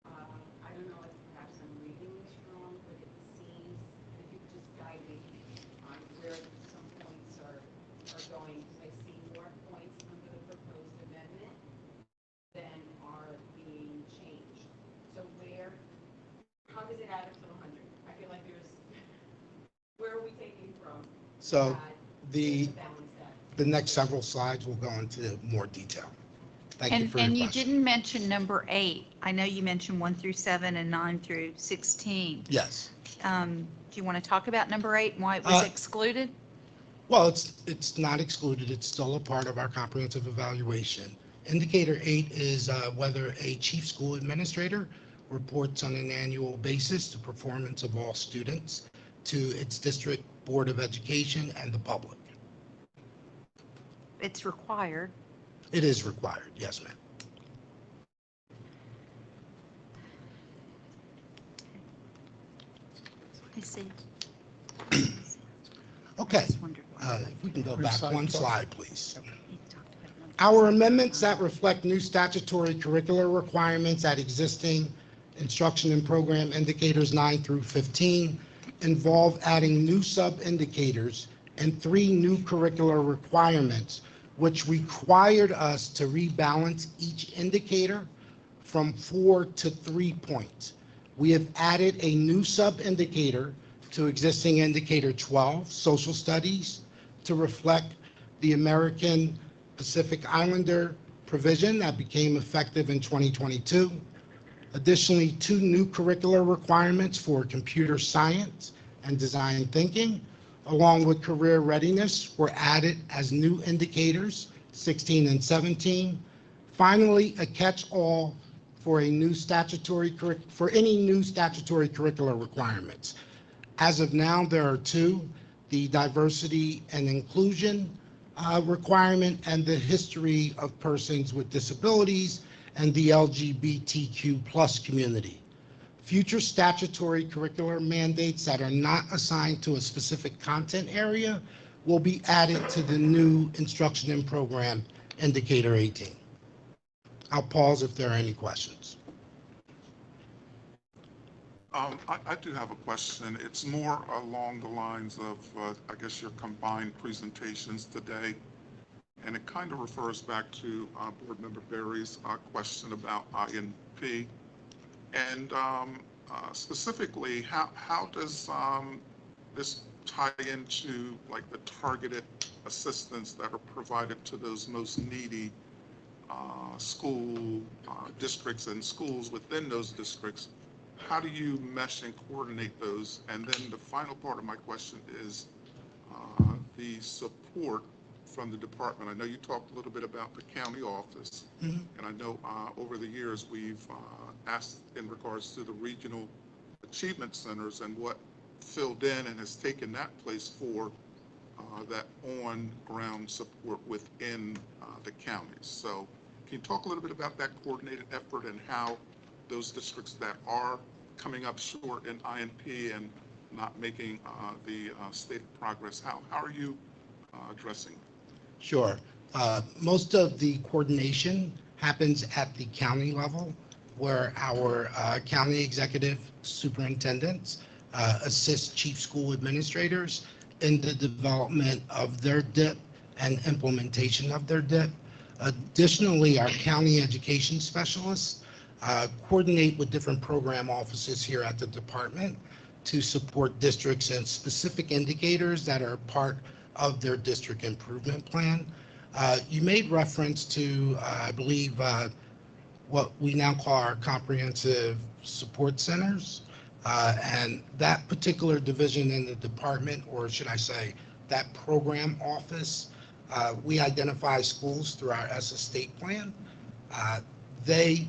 I don't know if perhaps I'm reading this wrong, but it seems, if you could just guide me on where some points are going, because I see more points under the proposed amendment than are being changed. So how does it add up to 100? I feel like where are we taking from? So the next several slides will go into more detail. Thank you for your question. And you didn't mention number 8. I know you mentioned 1 through 7 and 9 through 16. Yes. Do you want to talk about number 8 and why it was excluded? Well, it's not excluded. It's still a part of our comprehensive evaluation. Indicator 8 is whether a chief school administrator reports on an annual basis the performance of all students to its district board of education and the public. It's required. It is required, yes, ma'am. I see. Okay, if we can go back one slide, please. Our amendments that reflect new statutory curricular requirements at existing instruction and program indicators 9 through 15 involve adding new sub-indicators and 3 new curricular requirements, which required us to rebalance each indicator from 4 to 3 points. We have added a new sub-indicator to existing indicator 12, social studies, to reflect the American Pacific Islander provision that became effective in 2022. Additionally, 2 new curricular requirements for computer science and design thinking, along with career readiness, were added as new indicators, 16 and 17. Finally, a catch-all for any new statutory curricular requirements. As of now, there are 2, the diversity and inclusion requirement and the history of persons with disabilities and the LGBTQ plus community. Future statutory curricular mandates that are not assigned to a specific content area will be added to the new instruction and program indicator 18. I'll pause if there are any questions. I do have a question. It's more along the lines of, I guess, your combined presentations today. And it kind of refers back to Board Member Berry's question about INP. And specifically, how does this tie into like the targeted assistance that are provided to those most needy school districts and schools within those districts? How do you mesh and coordinate those? And then the final part of my question is the support from the department. I know you talked a little bit about the county office, and I know over the years we've asked in regards to the regional achievement centers and what filled in and has taken that place for that on-ground support within the counties. So can you talk a little bit about that coordinated effort and how those districts that are coming up short in INP and not making the stated progress, how are you addressing? Sure. Most of the coordination happens at the county level, where our county executive superintendents assist chief school administrators in the development of their DIP and implementation of their DIP. Additionally, our county education specialists coordinate with different program offices here at the department to support districts and specific indicators that are part of their district improvement plan. You made reference to, I believe, what we now call our comprehensive support centers. And that particular division in the department, or should I say, that program office, we identify schools through our SS state plan. They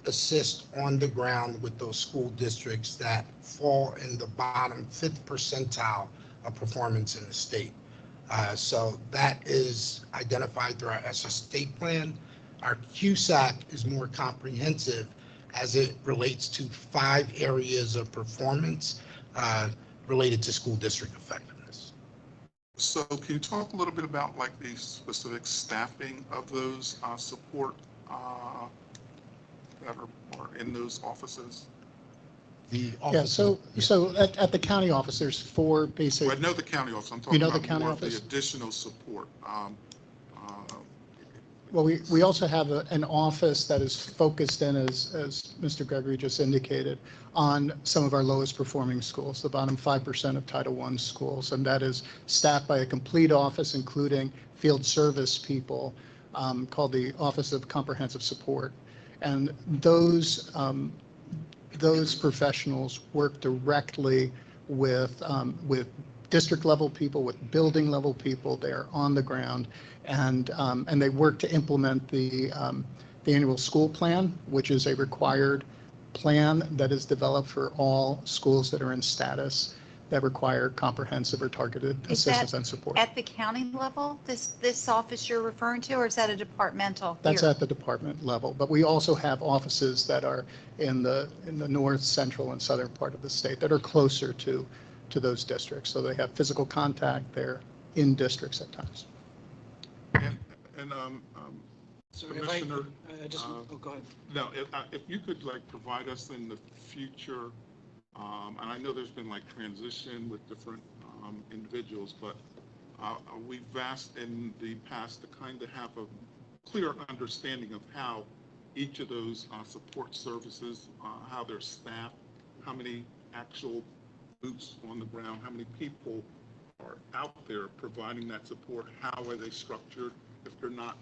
assist on the ground with those school districts that fall in the bottom 5th percentile of performance in the state. So that is identified through our SS state plan. Our QSAC is more comprehensive as it relates to 5 areas of performance related to school district effectiveness. So can you talk a little bit about like the specific staffing of those support that are in those offices? The Yeah, so at the county office, there's 4 basic. Well, I know the county office. I'm talking about the county more of office? the additional support. Well, we also have an office that is focused in, as Mr. Gregory just indicated, on some of our lowest performing schools, the bottom 5% of Title I schools, and that is staffed by a complete office, including field service people, called the Office of Comprehensive Support. And those professionals work directly with district level people, with building level people. They're on the ground, and they work to implement the annual school plan, which is a required plan that is developed for all schools that are in status that require comprehensive or targeted assistance and support. At the county level, this office you're referring to, or is that a departmental? That's here? at the department level, but we also have offices that are in the north, central, and southern part of the state that are closer to those districts. So they have physical contact. They're in districts at times. And So Commissioner, go ahead. no, if you could like provide us in the future, and I know there's been like transition with different individuals, but we've asked in the past to kind of have a clear understanding of how each of those support services, how they're staffed, how many actual boots on the ground, how many people are out there providing that support, how are they structured, if they're not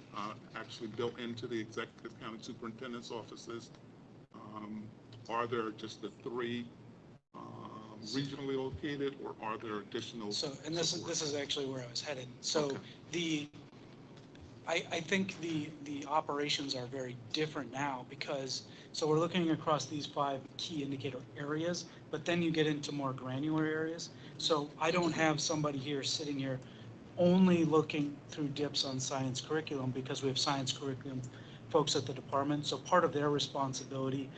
actually built into the executive county superintendent's offices. Are there just the three regionally located, or are there additional? So, and this is actually where I was headed. So Okay. I think the operations are very different now because, so we're looking across these 5 key indicator areas, but then you get into more granular areas. So I don't have somebody here sitting here only looking through dips on science curriculum because we have science curriculum folks at the department. So part of their responsibility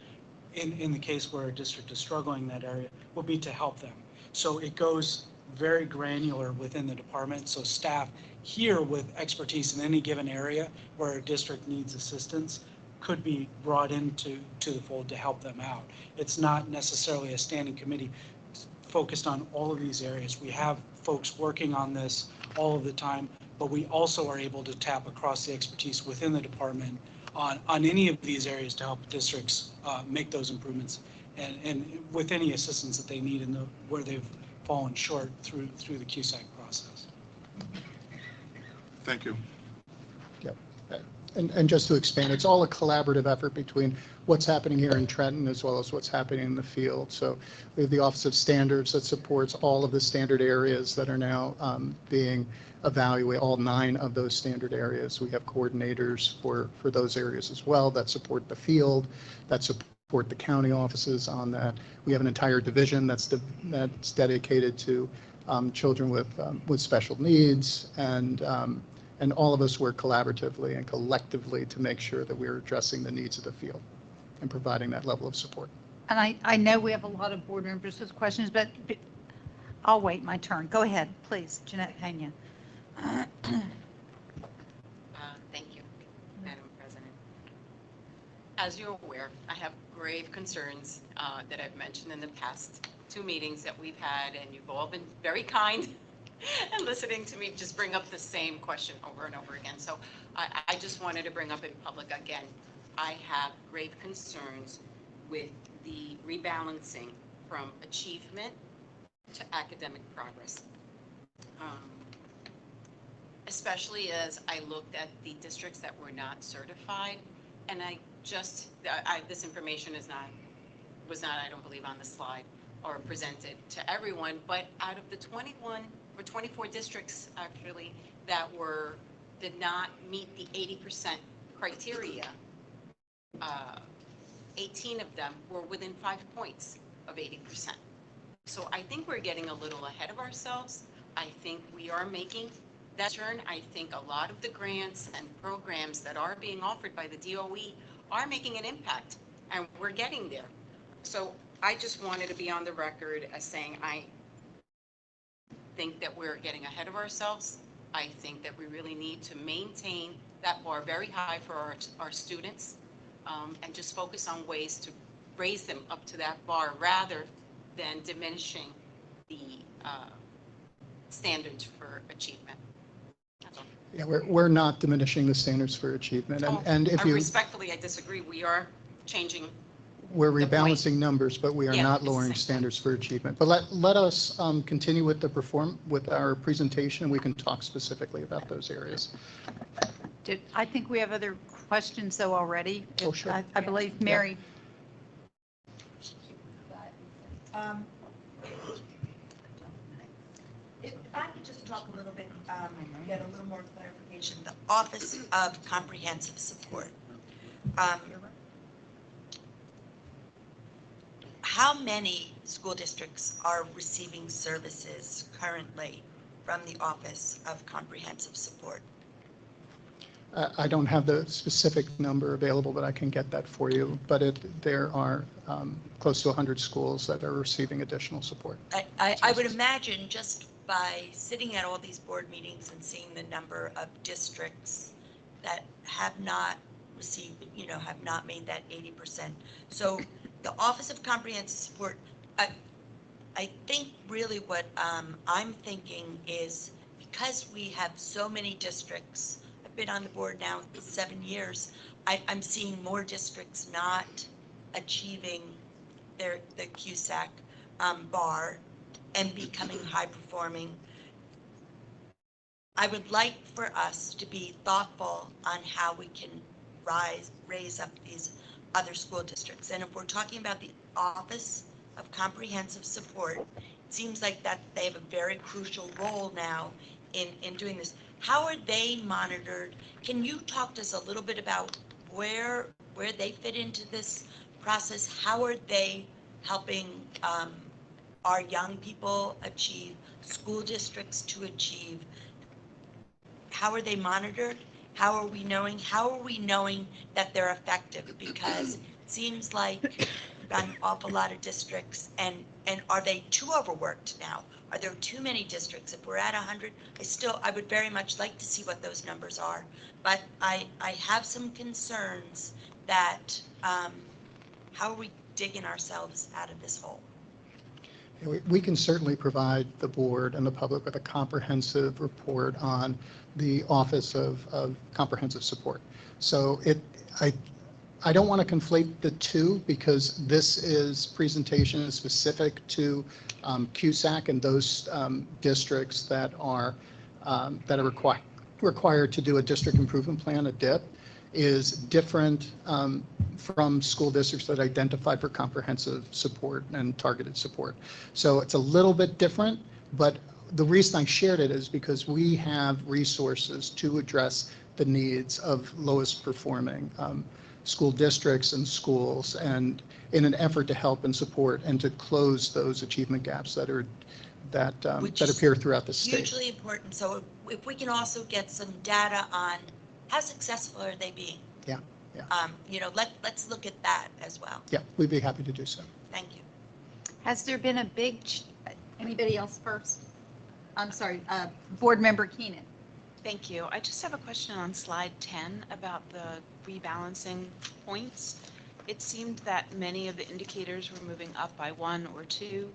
in the case where a district is struggling in that area will be to help them. So it goes very granular within the department. So staff here with expertise in any given area where a district needs assistance could be brought into the fold to help them out. It's not necessarily a standing committee focused on all of these areas. We have folks working on this all of the time, but we also are able to tap across the expertise within the department on any of these areas to help districts make those improvements and with any assistance that they need in where they've fallen short through the QSAC process. Thank you. Yep. And just to expand, it's all a collaborative effort between what's happening here in Trenton as well as what's happening in the field. So we have the Office of Standards that supports all of the standard areas that are now being evaluated, all 9 of those standard areas. We have coordinators for those areas as well that support the field, that support the county offices on that. We have an entire division that's dedicated to children with special needs, and all of us work collaboratively and collectively to make sure that we're addressing the needs of the field and providing that level of support. And I know we have a lot of board members with questions, but I'll wait my turn. Go ahead, please, Jeanette Pena. Thank you, Madam President. As you're aware, I have grave concerns that I've mentioned in the past 2 meetings that we've had, and you've all been very kind and listening to me just bring up the same question over and over again. So I just wanted to bring up in public again, I have grave concerns with the rebalancing from achievement to academic progress. Especially as I looked at the districts that were not certified, and this information was not, I don't believe, on the slide or presented to everyone, but out of the 21 or 24 districts actually that did not meet the 80% criteria, 18 of them were within 5 points of 80%. So I think we're getting a little ahead of ourselves. I think we are making that turn. I think a lot of the grants and programs that are being offered by the DOE are making an impact, and we're getting there. So I just wanted to be on the record as saying I think that we're getting ahead of ourselves. I think that we really need to maintain that bar very high for our students, and just focus on ways to raise them up to that bar rather than diminishing the standards for achievement. That's all. Yeah, we're not diminishing the standards for achievement. And if you respectfully, I disagree. We are changing. We're rebalancing numbers, but we are not lowering standards for achievement. But let us continue with our presentation, and we can talk specifically about those areas. I think we have other questions though already. Oh, sure. I believe Mary. If I could just talk a little bit, get a little more clarification. The Office of Comprehensive Support. How many school districts are receiving services currently from the Office of Comprehensive Support? I don't have the specific number available, but I can get that for you. But there are close to 100 schools that are receiving additional support. I would imagine just by sitting at all these board meetings and seeing the number of districts that have not received, have not made that 80%. So the Office of Comprehensive Support, I think really what I'm thinking is because we have so many districts, I've been on the board now 7 years, I'm seeing more districts not achieving the QSAC bar and becoming high performing. I would like for us to be thoughtful on how we can raise up these other school districts. And if we're talking about the Office of Comprehensive Support, it seems like that they have a very crucial role now in doing this. How are they monitored? Can you talk to us a little bit about where they fit into this process? How are they helping our young people achieve, school districts to achieve? How are they monitored? How are we knowing that they're effective? Because it seems like we've got an awful lot of districts, and are they too overworked now? Are there too many districts? If we're at 100, I would very much like to see what those numbers are. But I have some concerns that how are we digging ourselves out of this hole? We can certainly provide the board and the public with a comprehensive report on the Office of Comprehensive Support. So I don't want to conflate the two, because this presentation is specific to CUSAC and those districts that are required to do a district improvement plan, a DIP, is different from school districts that identify for comprehensive support and targeted support. So it's a little bit different, but the reason I shared it is because we have resources to address the needs of lowest performing school districts and schools, and in an effort to help and support and to close those achievement gaps that appear throughout the state. Hugely important. So if we can also get some data on how successful are they being? Yeah. Let's look at that as well. Yeah, we'd be happy to do so. Thank you. Has there been a big, anybody else first? I'm sorry, Board Member Keenan. Thank you. I just have a question on slide 10 about the rebalancing points. It seemed that many of the indicators were moving up by 1 or 2.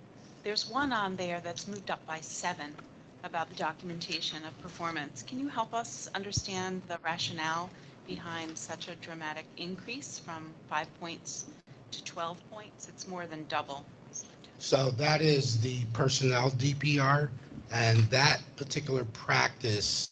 There's one on there that's moved up by 7 about the documentation of performance. Can you help us understand the rationale behind such a dramatic increase from 5 points to 12 points? It's more than double. So that is the personnel DPR, and that particular practice,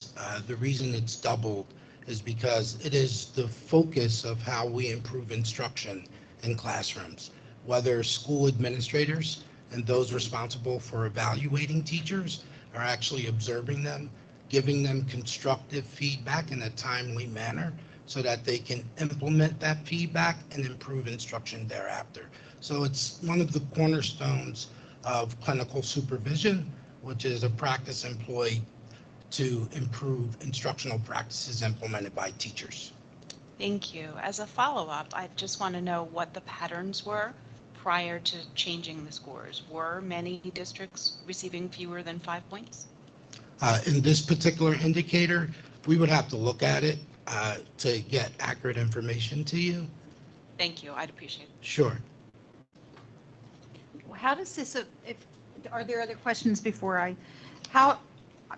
the reason it's doubled is because it is the focus of how we improve instruction in classrooms, whether school administrators and those responsible for evaluating teachers are actually observing them, giving them constructive feedback in a timely manner so that they can implement that feedback and improve instruction thereafter. So it's one of the cornerstones of clinical supervision, which is a practice employed to improve instructional practices implemented by teachers. Thank you. As a follow-up, I just want to know what the patterns were prior to changing the scores. Were many districts receiving fewer than 5 points? In this particular indicator, we would have to look at it to get accurate information to you. Thank you. I'd appreciate it. Sure. How does this, are there other questions before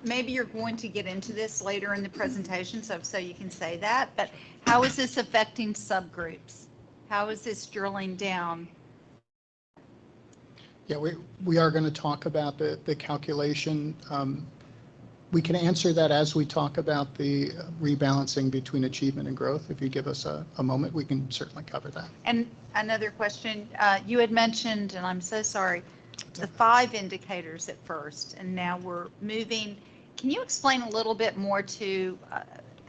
maybe you're going to get into this later in the presentation, so you can say that, but how is this affecting subgroups? How is this drilling down? Yeah, we are going to talk about the calculation. We can answer that as we talk about the rebalancing between achievement and growth. If you give us a moment, we can certainly cover that. And another question, you had mentioned, and I'm so sorry, the 5 indicators at first, and now we're moving. Can you explain a little bit more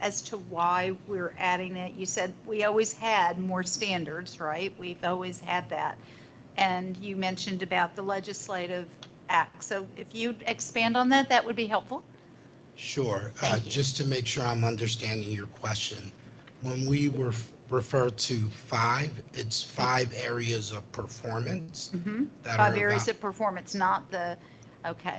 as to why we're adding it? You said we always had more standards, right? We've always had that. And you mentioned about the legislative act. So if you expand on that, that would be helpful. Sure. Just to make sure I'm understanding your question, when we refer to 5, it's 5 areas of performance. Mm-hmm. That 5 are areas about, of performance, not the, okay.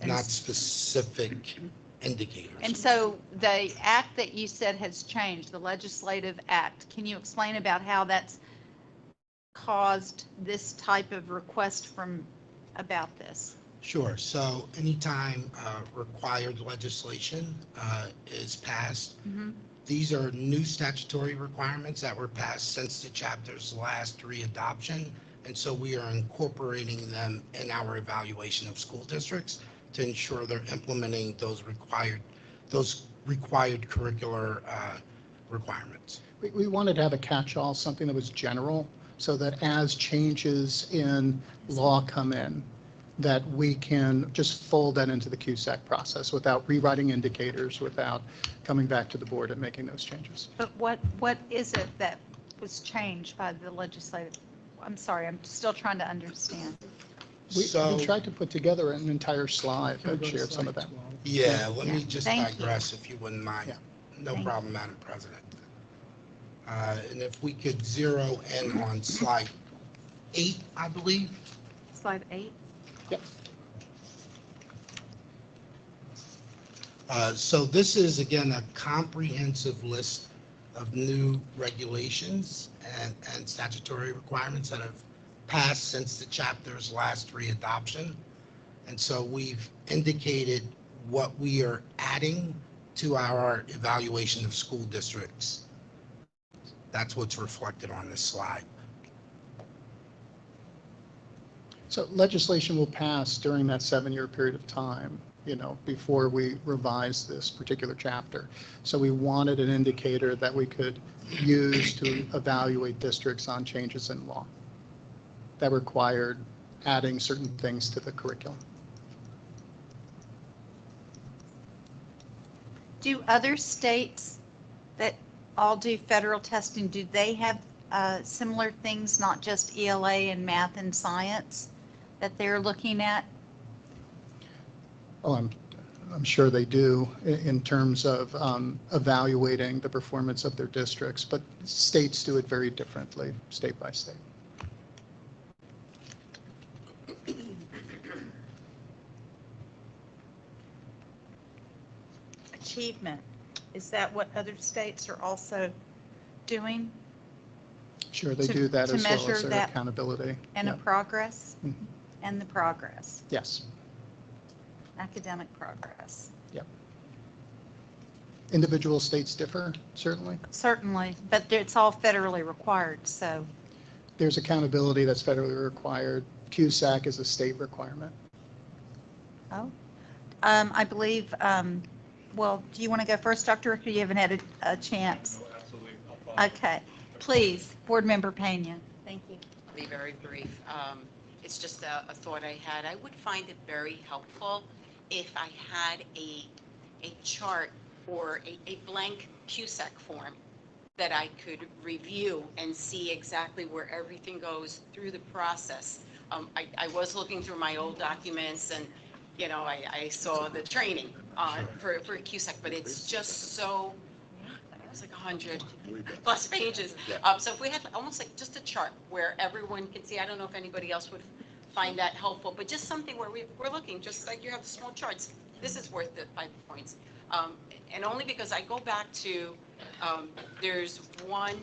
not specific indicators. And so the act that you said has changed, the legislative act, can you explain about how that's caused this type of request about this? Sure. So anytime required legislation is passed, Mm-hmm. these are new statutory requirements that were passed since the chapter's last readoption. And so we are incorporating them in our evaluation of school districts to ensure they're implementing those required curricular requirements. We wanted to have a catch-all, something that was general, so that as changes in law come in, that we can just fold that into the CUSAC process without rewriting indicators, without coming back to the board and making those changes. But what is it that was changed by the legislative? I'm sorry, I'm still trying to understand. We So, tried to put together an entire slide that shared some of that. yeah, let me Yeah, just thank you. digress if you wouldn't mind. Yeah. No Thank problem, Madam President. And if we could zero in on slide 8, I believe. Slide 8? Yep. So this is, again, a comprehensive list of new regulations and statutory requirements that have passed since the chapter's last readoption. And so we've indicated what we are adding to our evaluation of school districts. That's what's reflected on this slide. So legislation will pass during that 7-year period of time, before we revise this particular chapter. So we wanted an indicator that we could use to evaluate districts on changes in law that required adding certain things to the curriculum. Do other states that all do federal testing, do they have similar things, not just ELA and math and science, that they're looking at? Oh, I'm sure they do in terms of evaluating the performance of their districts, but states do it very differently, state by state. Achievement, is that what other states are also doing? Sure, they To- do that to as well measure as their that accountability. And a Yep. progress? Mhm. And the progress, Yes, academic progress. individual states differ, certainly. Certainly, but it's all federally required, so, There's accountability that's federally required. CUSAC is a state requirement. I believe, well, do you want to go first, Dr. Ricker? You haven't had a chance. Absolutely. Okay, please, Board Member Pena. Thank you. I'll be very brief. It's just a thought I had. I would find it very helpful if I had a chart or a blank CUSAC form that I could review and see exactly where everything goes through the process. I was looking through my old documents and, I saw the training for CUSAC, but it's just so, it was like 100 plus pages. So if we had almost like just a chart where everyone can see, I don't know if anybody else would find that helpful, but just something where we're looking, just like you have the small charts. This is worth the 5 points. And only because I go back to, there's one,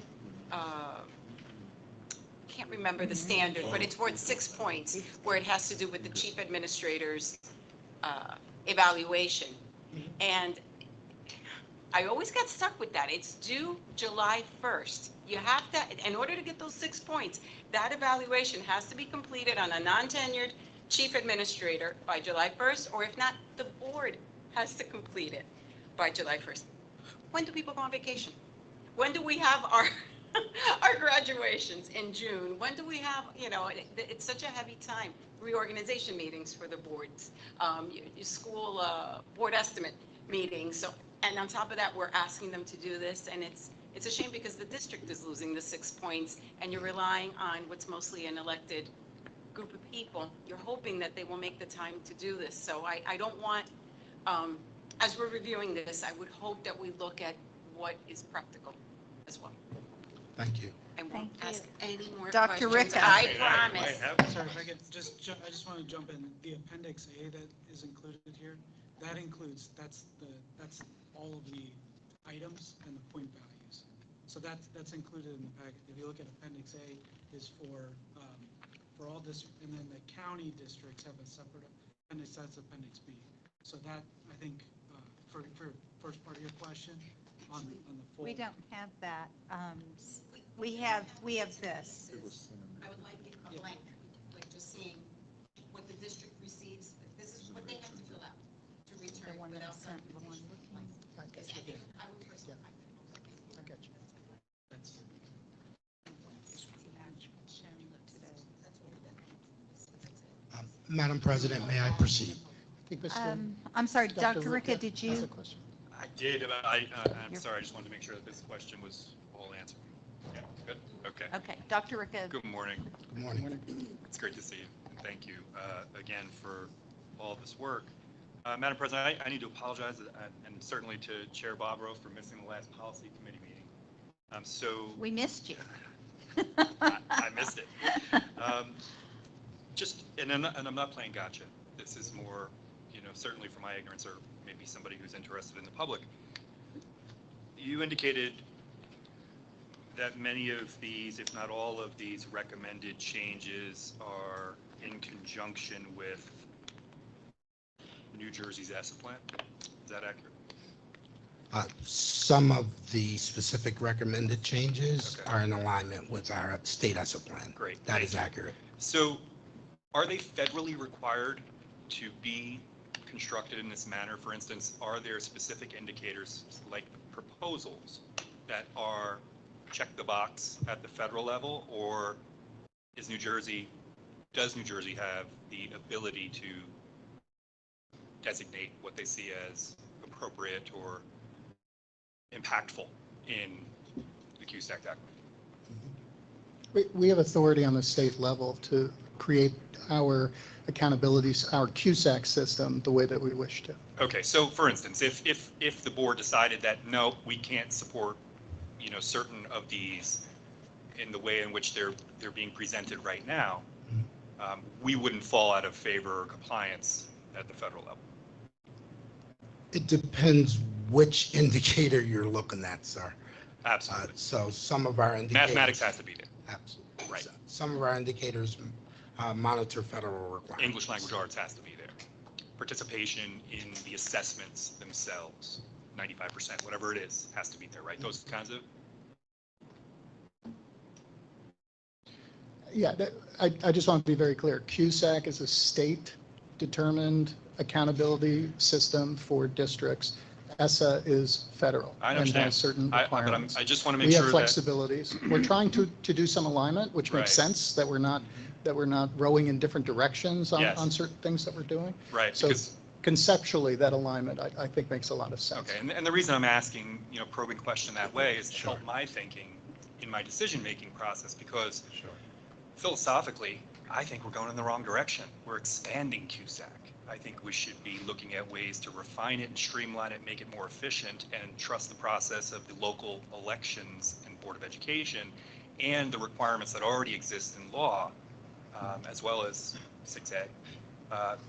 can't remember the standard, but it's worth 6 points where it has to do with the chief administrator's evaluation. And I always got stuck with that. It's due July 1st. You have to, in order to get those 6 points, that evaluation has to be completed on a non-tenured chief administrator by July 1st, or if not, the board has to complete it by July 1st. When do people go on vacation? When do we have our graduations in June? When do we have, it's such a heavy time. Reorganization meetings for the boards, your school board estimate meetings. So, and on top of that, we're asking them to do this, and it's a shame because the district is losing the 6 points, and you're relying on what's mostly an elected group of people. You're hoping that they will make the time to do this. So I don't want, as we're reviewing this, I would hope that we look at what is practical as well. Thank you. I won't Thank you. ask any more Dr. questions. Ricca. I promise. Sorry, if I could I just want to jump in. The Appendix A that is included here, that includes, that's all of the items and the point values. So that's included in the packet. If you look at Appendix A is for all districts, and then the county districts have a separate appendix, that's Appendix B. So that, I think, for first part of your question, on the full. We don't have that. We have this. I would like it a blank, like just seeing what the district receives. This is what they have to fill out to return The one that I without sent, certification. I got you. I would personally. I got you. Madam President, may I proceed? I think Mr. I'm sorry, Dr. Ricca Ricca, did has you? a question. I did, but I'm You're- sorry, I just wanted to make sure that this question was all answered. Yeah, good, okay. Okay, Dr. Ricca. Good morning. Good morning. It's great to see you. Thank you again for all this work. Madam President, I need to apologize and certainly to Chair Bobrow for missing the last policy committee meeting. So We missed you. I missed it. And I'm not playing gotcha. This is more, certainly from my ignorance or maybe somebody who's interested in the public. You indicated that many of these, if not all of these recommended changes are in conjunction with New Jersey's ESSA plan. Is that accurate? Some of the specific recommended changes Okay. are in alignment with our state ESSA plan. Great. That Thank is you. accurate. So are they federally required to be constructed in this manner? For instance, are there specific indicators like proposals that are check the box at the federal level, or does New Jersey have the ability to designate what they see as appropriate or impactful in the QSAC Act? We have authority on the state level to create our accountabilities, our QSAC system the way that we wish to. Okay, so for instance, if the board decided that, no, we can't support, certain of these in the way in which they're being presented right now, we wouldn't fall out of favor or compliance at the federal level. It depends which indicator you're looking at, sir. Absolutely. So some of our indicators. Mathematics has to be there. Absolutely. Right. Some of our indicators monitor federal requirements. English language arts has to be there. Participation in the assessments themselves, 95%, whatever it is, has to be there, right? Those kinds of. Yeah, I just want to be very clear. QSAC is a state-determined accountability system for districts. ESSA is federal. I and understand. has certain But requirements. I just want to make We sure have that. flexibilities. We're trying to do some alignment, which makes Right. sense, that we're not rowing in different directions Yes. on certain things that we're doing. Right, So because. conceptually, that alignment, I think, makes a lot of sense. Okay, and the reason I'm asking, probing question that way is to help my thinking in my decision-making process, because philosophically, I think we're going in the wrong direction. We're expanding QSAC. I think we should be looking at ways to refine it and streamline it, make it more efficient, and trust the process of the local elections and Board of Education and the requirements that already exist in law, as well as 6A.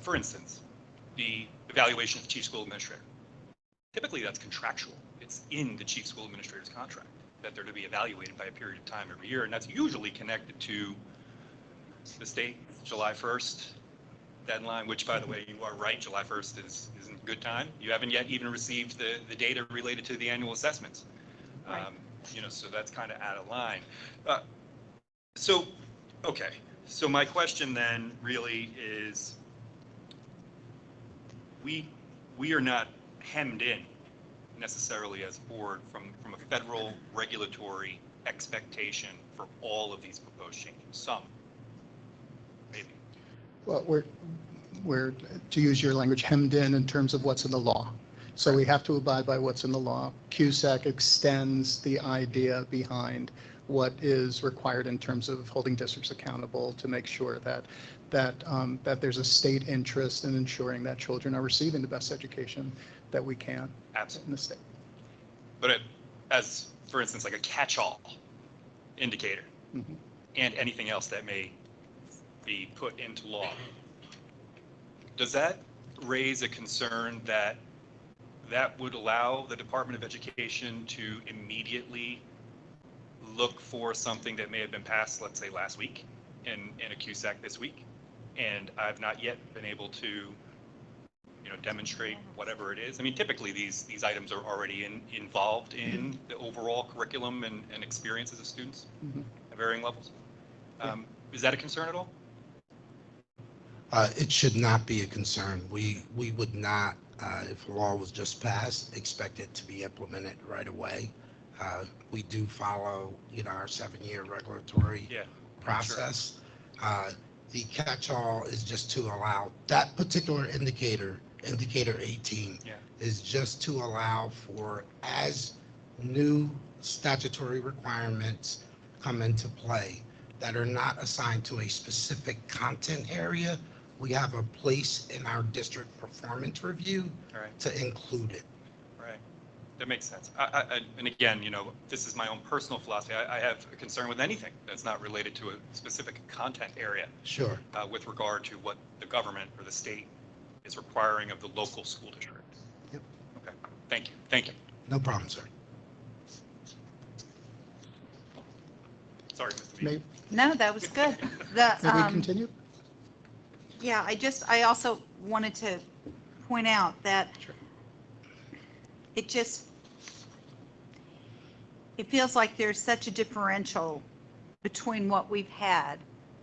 For instance, the evaluation of the chief school administrator. Typically, that's contractual. It's in the chief school administrator's contract that they're to be evaluated by a period of time every year, and that's usually connected to the state July 1st deadline, which, by the way, you are right, July 1st isn't a good time. You haven't yet even received the data related to the annual assessments. Right. So that's kind of out of line. Okay. So my question then really is, we are not hemmed in necessarily as a board from a federal regulatory expectation for all of these proposed changes. Some, maybe. Well, we're, to use your language, hemmed in terms of what's in the law. So we have to abide by what's in the law. QSAC extends the idea behind what is required in terms of holding districts accountable to make sure that there's a state interest in ensuring that children are receiving the best education that we can in the state. But as, for instance, like a catch-all indicator and anything else that may be put into law, does that raise a concern that would allow the Department of Education to immediately look for something that may have been passed, let's say, last week in a QSAC this week, and I've not yet been able to demonstrate whatever it is? I mean, typically these items are already involved in the overall curriculum and experiences of students at varying levels. Is that a concern at all? It should not be a concern. We would not, if a law was just passed, expect it to be implemented right away. We do follow, our 7-year regulatory process. the catch-all is just to allow that particular indicator, indicator 18, Yeah. is just to allow for as new statutory requirements come into play that are not assigned to a specific content area, we have a place in our district performance review All right. to include it. Right. That makes sense. And again, this is my own personal philosophy. I have a concern with anything that's not related to a specific content area Sure. with regard to what the government or the state is requiring of the local school district. Yep. Okay. Thank you. Thank you. No problem, sir. Sorry, Mr. May Beebe. No, that was good. may we continue? Yeah, I also wanted to point out that Sure. it feels like there's such a differential between what we've had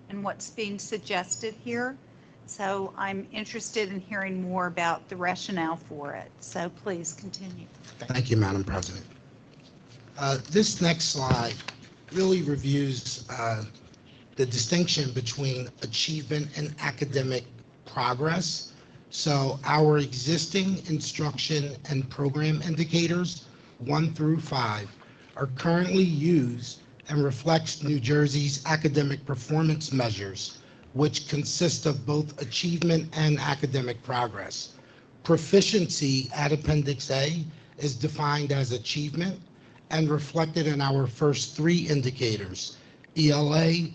and what's being suggested here. So I'm interested in hearing more about the rationale for it. So please continue. Thank you, Madam President. This next slide really reviews the distinction between achievement and academic progress. So our existing instruction and program indicators, 1 through 5, are currently used and reflects New Jersey's academic performance measures, which consist of both achievement and academic progress. Proficiency at Appendix A is defined as achievement and reflected in our first 3 indicators, ELA,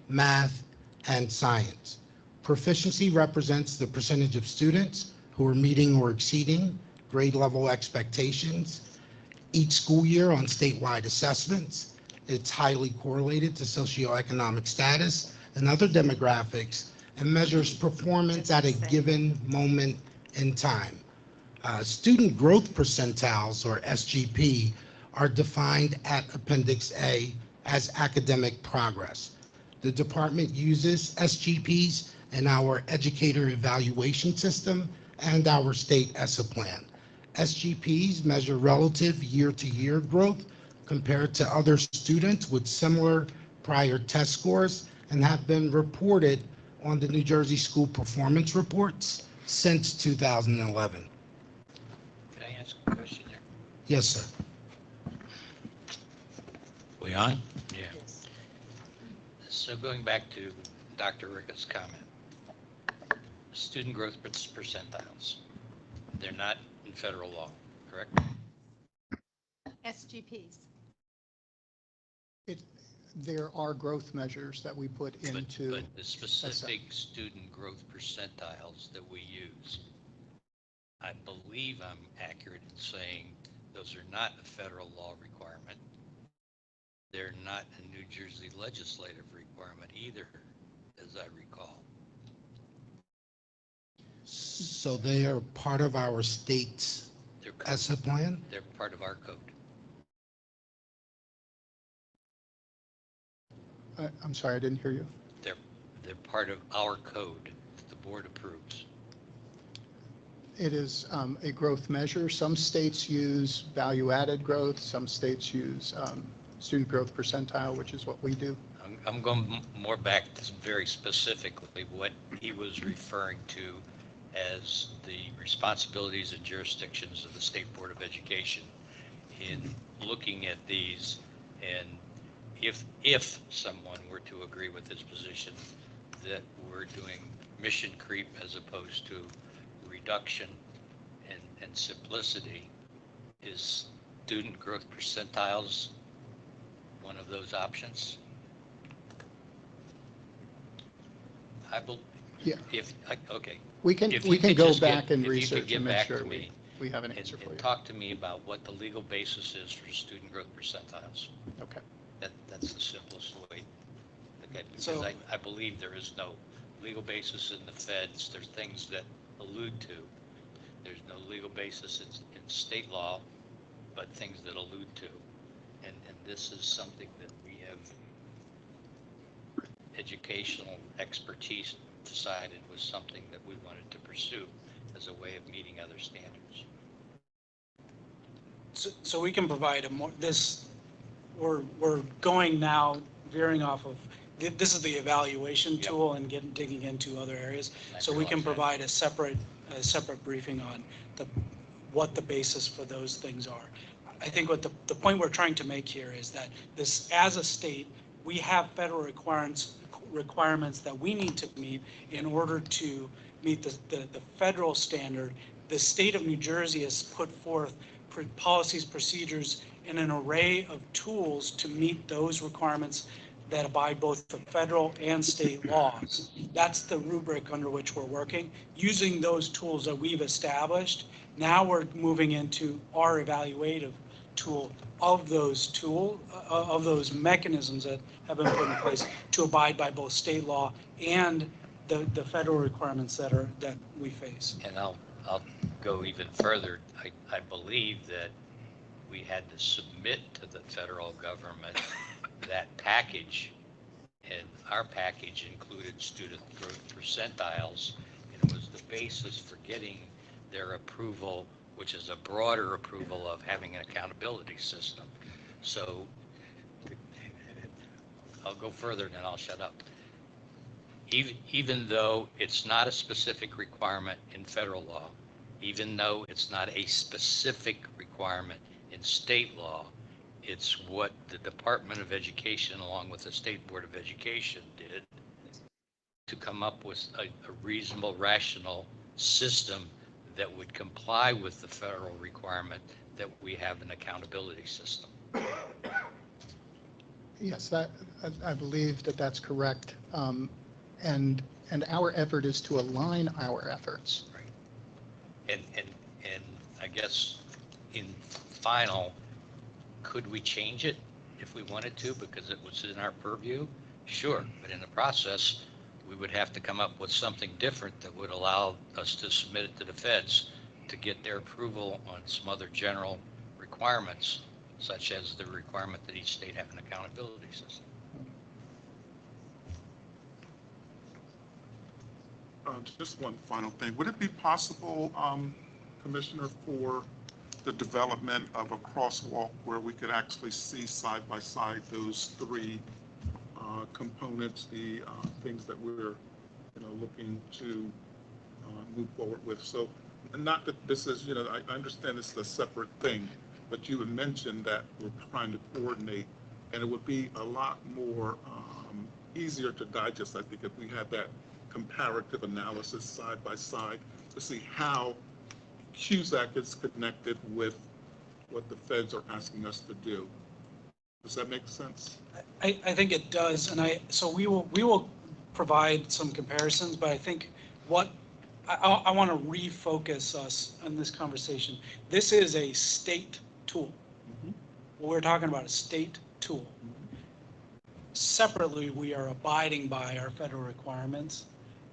math, and science. Proficiency represents the percentage of students who are meeting or exceeding grade level expectations each school year on statewide assessments. It's highly correlated to socioeconomic status and other demographics and measures performance at a given moment in time. Student growth percentiles, or SGP, are defined at Appendix A as academic progress. The department uses SGPs in our educator evaluation system and our state ESSA plan. SGPs measure relative year-to-year growth compared to other students with similar prior test scores and have been reported on the New Jersey School Performance Reports since 2011. Can I ask a question there? Yes, sir. We on? Yeah. So going back to Dr. Ricka's comment, student growth percentiles, they're not in federal law, correct? SGPs. There are growth measures that we put into. But the specific student growth percentiles that we use, I believe I'm accurate in saying those are not a federal law requirement. They're not a New Jersey legislative requirement either, as I recall. So they are part of our state's ESSA plan? They're part of our code. I'm sorry, I didn't hear you. They're part of our code that the board approves. It is a growth measure. Some states use value-added growth. Some states use student growth percentile, which is what we do. I'm going more back to very specifically what he was referring to as the responsibilities and jurisdictions of the State Board of Education in looking at these. And if someone were to agree with this position, that we're doing mission creep as opposed to reduction and simplicity, is student growth percentiles one of those options? Yeah. Okay. We can If we you can could go just back get- and if you could research get and make back sure to me we have an answer for you. And talk to me about what the legal basis is for student growth percentiles. Okay. That's the simplest way. Okay, because So- I believe there is no legal basis in the feds. There's things that allude to. There's no legal basis in state law, but things that allude to. And this is something that we have educational expertise decided was something that we wanted to pursue as a way of meeting other standards. So we can provide we're going now veering off of this is the evaluation Yep. tool and digging into other areas. I So we can realize that. provide a separate briefing on what the basis for those things are. I think what the point we're trying to make here is that this, as a state, we have federal requirements that we need to meet in order to meet the federal standard. The state of New Jersey has put forth policies, procedures, and an array of tools to meet those requirements that abide both the federal and state laws. That's the rubric under which we're working. Using those tools that we've established, now we're moving into our evaluative tool of those mechanisms that have been put in place to abide by both state law and the federal requirements that we face. And I'll go even further. I believe that we had to submit to the federal government that package, and our package included student growth percentiles, and it was the basis for getting their approval, which is a broader approval of having an accountability system. So I'll go further and then I'll shut up. Even though it's not a specific requirement in federal law, even though it's not a specific requirement in state law, it's what the Department of Education, along with the State Board of Education, did to come up with a reasonable, rational system that would comply with the federal requirement that we have an accountability system. Yes, I believe that that's correct. And our effort is to align our efforts. Right. And I guess in final, could we change it if we wanted to because it was in our purview? Sure, but in the process, we would have to come up with something different that would allow us to submit it to the feds to get their approval on some other general requirements, such as the requirement that each state have an accountability system. Just one final thing. Would it be possible, Commissioner, for the development of a crosswalk where we could actually see side by side those three components, the things that we're, looking to move forward with? So, and not that this is, I understand this is a separate thing, but you had mentioned that we're trying to coordinate, and it would be a lot more easier to digest, I think, if we had that comparative analysis side by side to see how CUSAC is connected with what the feds are asking us to do. Does that make sense? I think it does, and so we will provide some comparisons, but I think what I want to refocus us on this conversation. This is a state tool. What we're talking about is a state tool. Separately, we are abiding by our federal requirements.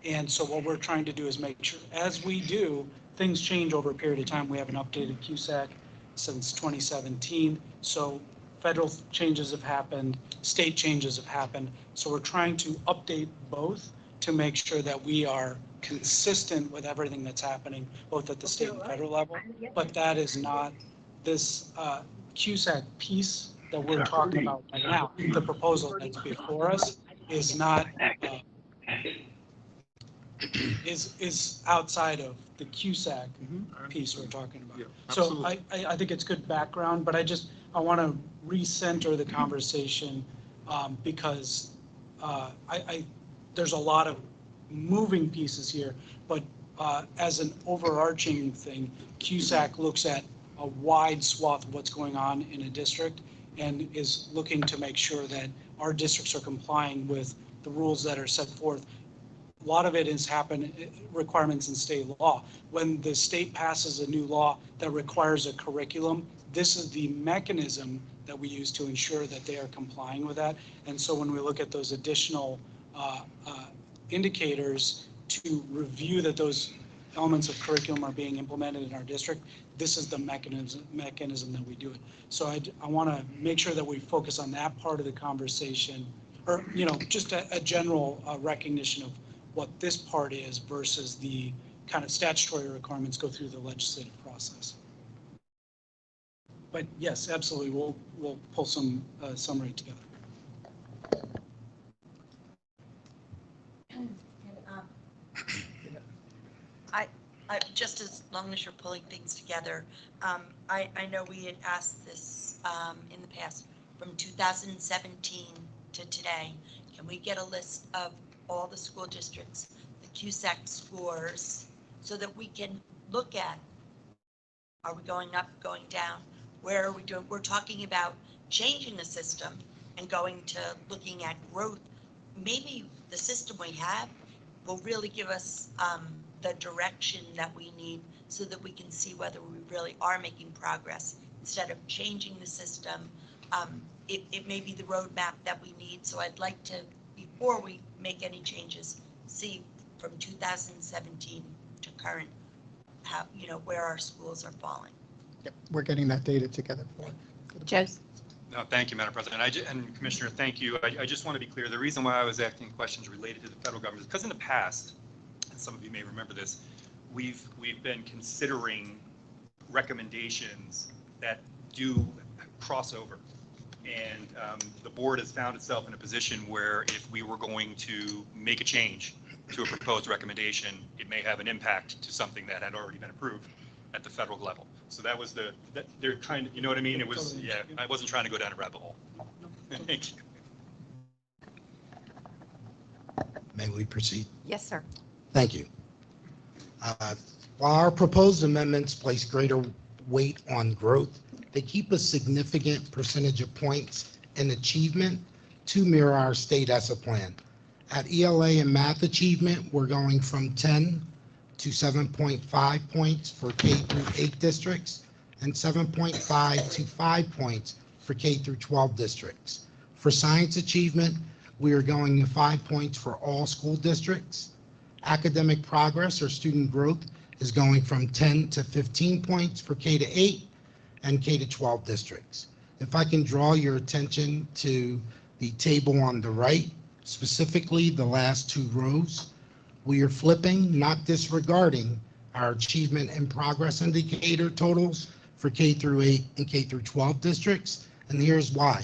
And so what we're trying to do is make sure, as we do, things change over a period of time. We haven't updated CUSAC since 2017. So federal changes have happened, state changes have happened. So we're trying to update both to make sure that we are consistent with everything that's happening, both at the state and federal level. But that is not this CUSAC piece that we're talking about right now. The proposal that's before us is not is outside of the CUSAC piece we're talking about. Yeah, so I think it's good background, but I want to recenter the conversation because there's a lot of moving pieces here, but as an overarching thing, CUSAC looks at a wide swath of what's going on in a district and is looking to make sure that our districts are complying with the rules that are set forth. A lot of it has happened, requirements in state law. When the state passes a new law that requires a curriculum, this is the mechanism that we use to ensure that they are complying with that. And so when we look at those additional indicators to review that those elements of curriculum are being implemented in our district, this is the mechanism that we do it. So I want to make sure that we focus on that part of the conversation, or just a general recognition of what this part is versus the kind of statutory requirements go through the legislative process. But yes, absolutely, we'll pull some summary together. Just as long as you're pulling things together, I know we had asked this in the past, from 2017 to today, can we get a list of all the school districts, the CUSAC scores, so that we can look at, are we going up, going down? Where are we doing? We're talking about changing the system and going to looking at growth. Maybe the system we have will really give us the direction that we need so that we can see whether we really are making progress instead of changing the system. It may be the roadmap that we need. So I'd like to, before we make any changes, see from 2017 to current, how, where our schools are falling. Yep, we're getting that data together for Joseph? No, thank you, Madam President. And Commissioner, thank you. I just want to be clear. The reason why I was asking questions related to the federal government is because in the past, and some of you may remember this, we've been considering recommendations that do cross over. And the board has found itself in a position where if we were going to make a change to a proposed recommendation, it may have an impact to something that had already been approved at the federal level. So that was they're kind of, you know what I mean? It was, yeah, I wasn't trying to go down a rabbit hole. Thank you. May we proceed? Yes, sir. Thank you. While our proposed amendments place greater weight on growth, they keep a significant percentage of points in achievement to mirror our state ESSA plan. At ELA and math achievement, we're going from 10 to 7.5 points for K through 8 districts and 7.5 to 5 points for K through 12 districts. For science achievement, we are going to 5 points for all school districts. Academic progress or student growth is going from 10 to 15 points for K to 8 and K to 12 districts. If I can draw your attention to the table on the right, specifically the last 2 rows, we are flipping, not disregarding, our achievement and progress indicator totals for K through 8 and K through 12 districts, and here's why.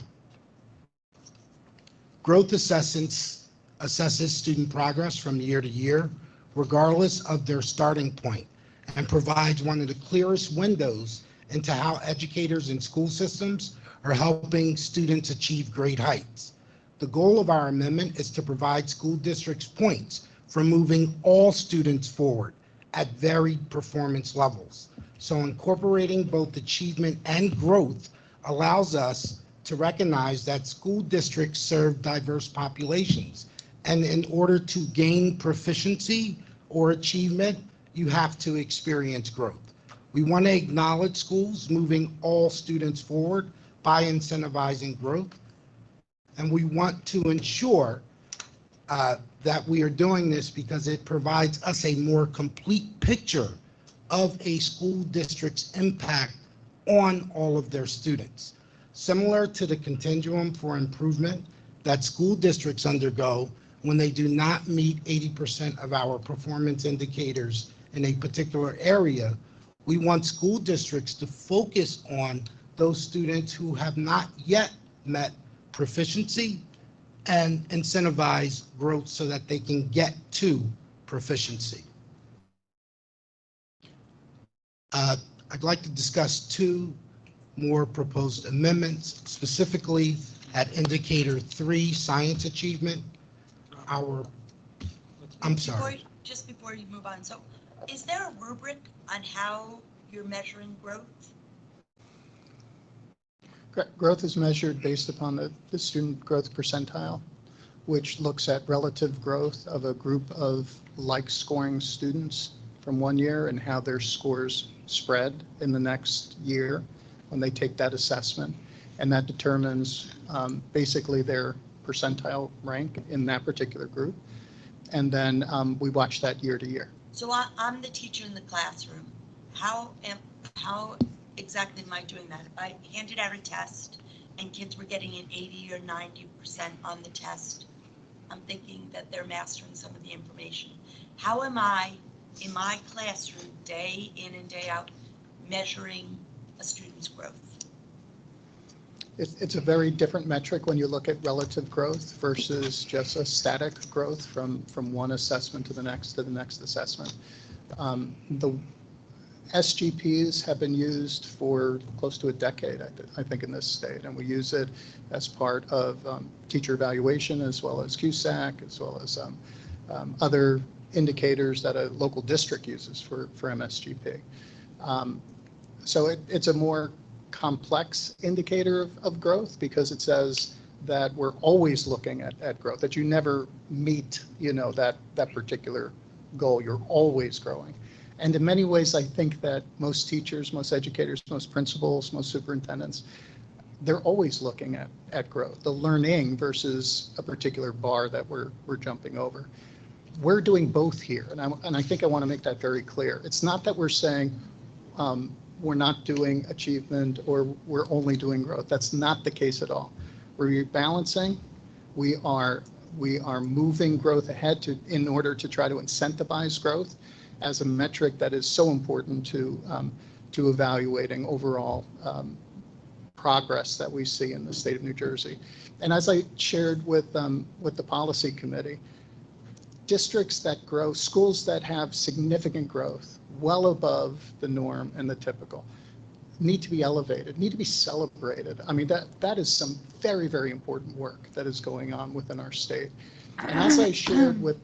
Growth assessments assesses student progress from year to year, regardless of their starting point, and provides one of the clearest windows into how educators and school systems are helping students achieve great heights. The goal of our amendment is to provide school districts points for moving all students forward at varied performance levels. So incorporating both achievement and growth allows us to recognize that school districts serve diverse populations. And in order to gain proficiency or achievement, you have to experience growth. We want to acknowledge schools moving all students forward by incentivizing growth. And we want to ensure that we are doing this because it provides us a more complete picture of a school district's impact on all of their students. Similar to the continuum for improvement that school districts undergo when they do not meet 80% of our performance indicators in a particular area, we want school districts to focus on those students who have not yet met proficiency and incentivize growth so that they can get to proficiency. I'd like to discuss 2 more proposed amendments, specifically at indicator 3, science achievement. I'm sorry. Just before you move on, so is there a rubric on how you're measuring growth? Growth is measured based upon the student growth percentile, which looks at relative growth of a group of like scoring students from one year and how their scores spread in the next year when they take that assessment. And that determines basically their percentile rank in that particular group. And then we watch that year to year. So I'm the teacher in the classroom. How exactly am I doing that? If I handed out a test and kids were getting an 80 or 90% on the test, I'm thinking that they're mastering some of the information. How am I in my classroom day in and day out measuring a student's growth? It's a very different metric when you look at relative growth versus just a static growth from one assessment to the next assessment. The SGPs have been used for close to a decade, I think, in this state, and we use it as part of teacher evaluation, as well as CUSAC, as well as other indicators that a local district uses for MSGP. So it's a more complex indicator of growth, because it says that we're always looking at growth, that you never meet, that particular goal. You're always growing. And in many ways, I think that most teachers, most educators, most principals, most superintendents, they're always looking at growth, the learning versus a particular bar that we're jumping over. We're doing both here, and I think I want to make that very clear. It's not that we're saying we're not doing achievement or we're only doing growth. That's not the case at all. We're rebalancing. We are moving growth ahead in order to try to incentivize growth as a metric that is so important to evaluating overall progress that we see in the state of New Jersey. And as I shared with the policy committee, districts that grow, schools that have significant growth, well above the norm and the typical, need to be elevated, need to be celebrated. I mean, that is some very, very important work that is going on within our state. And as I shared with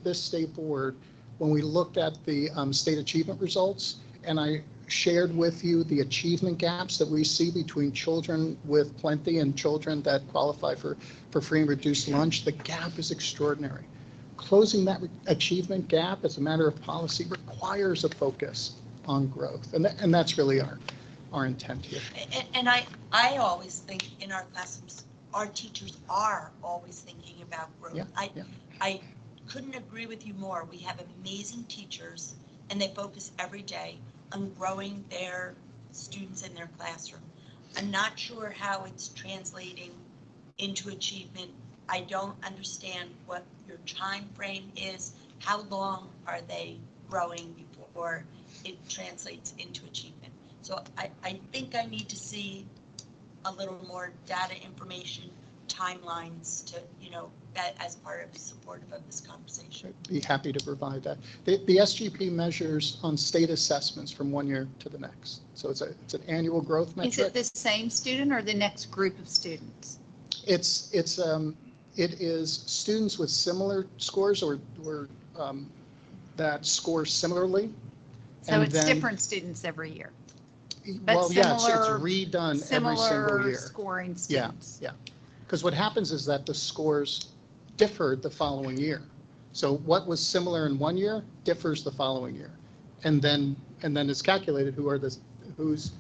this state board, when we looked at the state achievement results, and I shared with you the achievement gaps that we see between children with plenty and children that qualify for free and reduced lunch, the gap is extraordinary. Closing that achievement gap as a matter of policy requires a focus on growth. And that's really our intent here. And I always think in our classrooms, our teachers are always thinking about growth. Yeah, I couldn't agree with you more. We have amazing teachers, and they focus every day on growing their students in their classroom. I'm not sure how it's translating into achievement. I don't understand what your time frame is. How long are they growing before it translates into achievement? So I think I need to see a little more data information, timelines to, that as part of supportive of this conversation. I'd be happy to provide that. The SGP measures on state assessments from one year to the next. So it's an annual growth metric. Is it the same student or the next group of students? It is students with similar scores or that score similarly. So it's different students every year. But Well, yes, it's similar- redone every single year. Scoring students. Yeah. Because what happens is that the scores differed the following year. So what was similar in one year differs the following year. And then it's calculated who's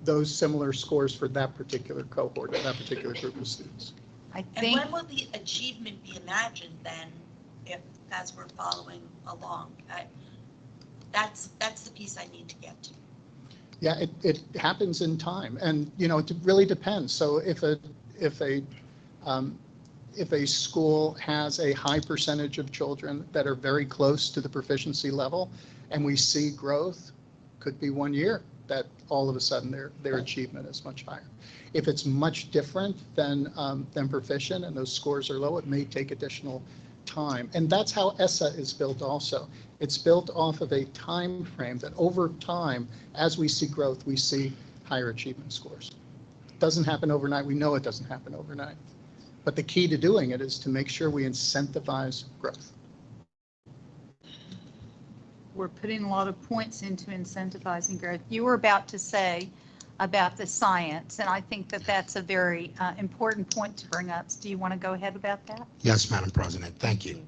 those similar scores for that particular cohort or that particular group of students. And when will the achievement be imagined then, if as we're following along? That's the piece I need to get to. Yeah, it happens in time, and it really depends. So if a school has a high percentage of children that are very close to the proficiency level, and we see growth, could be 1 year that all of a sudden their achievement is much higher. If it's much different than proficient and those scores are low, it may take additional time. And that's how ESSA is built also. It's built off of a time frame that over time, as we see growth, we see higher achievement scores. It doesn't happen overnight. We know it doesn't happen overnight. But the key to doing it is to make sure we incentivize growth. We're putting a lot of points into incentivizing growth. You were about to say about the science, and I think that that's a very important point to bring up. So do you want to go ahead about that? Yes, Madam President, thank you.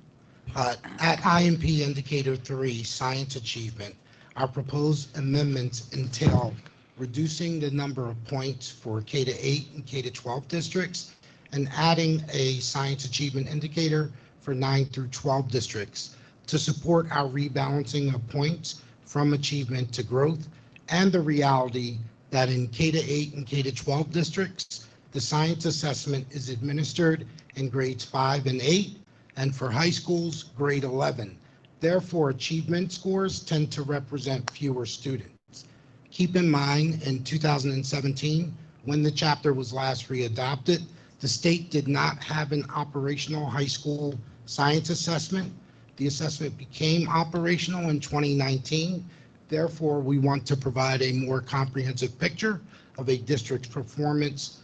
At IMP Indicator 3, Science Achievement, our proposed amendments entail reducing the number of points for K-8 and K-12 districts and adding a Science Achievement Indicator for 9 through 12 districts to support our rebalancing of points from achievement to growth and the reality that in K-8 and K-12 districts, the science assessment is administered in grades 5 and 8, and for high schools, grade 11. Therefore, achievement scores tend to represent fewer students. Keep in mind, in 2017, when the chapter was last readopted, the state did not have an operational high school science assessment. The assessment became operational in 2019. Therefore, we want to provide a more comprehensive picture of a district's performance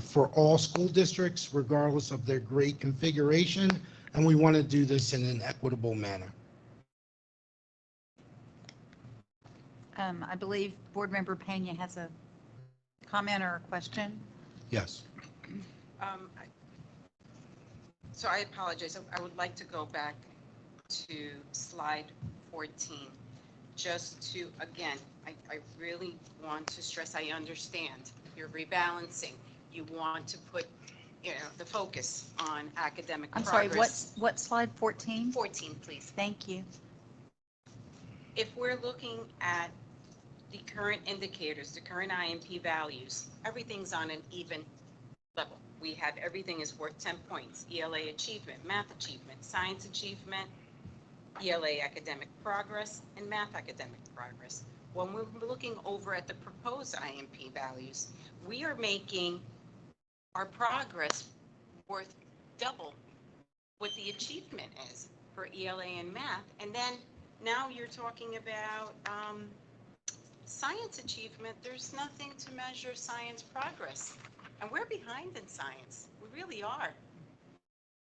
for all school districts, regardless of their grade configuration, and we want to do this in an equitable manner. I believe Board Member Pena has a comment or a question. Yes. So I apologize. I would like to go back to slide 14, just to, again, I really want to stress, I understand you're rebalancing. You want to put, the focus on academic I'm sorry, progress. what slide, 14? 14, please. Thank you. If we're looking at the current indicators, the current IMP values, everything's on an even level. We have everything is worth 10 points, ELA achievement, math achievement, science achievement, ELA academic progress, and math academic progress. When we're looking over at the proposed IMP values, we are making our progress worth double what the achievement is for ELA and math. And then now you're talking about science achievement. There's nothing to measure science progress. And we're behind in science. We really are.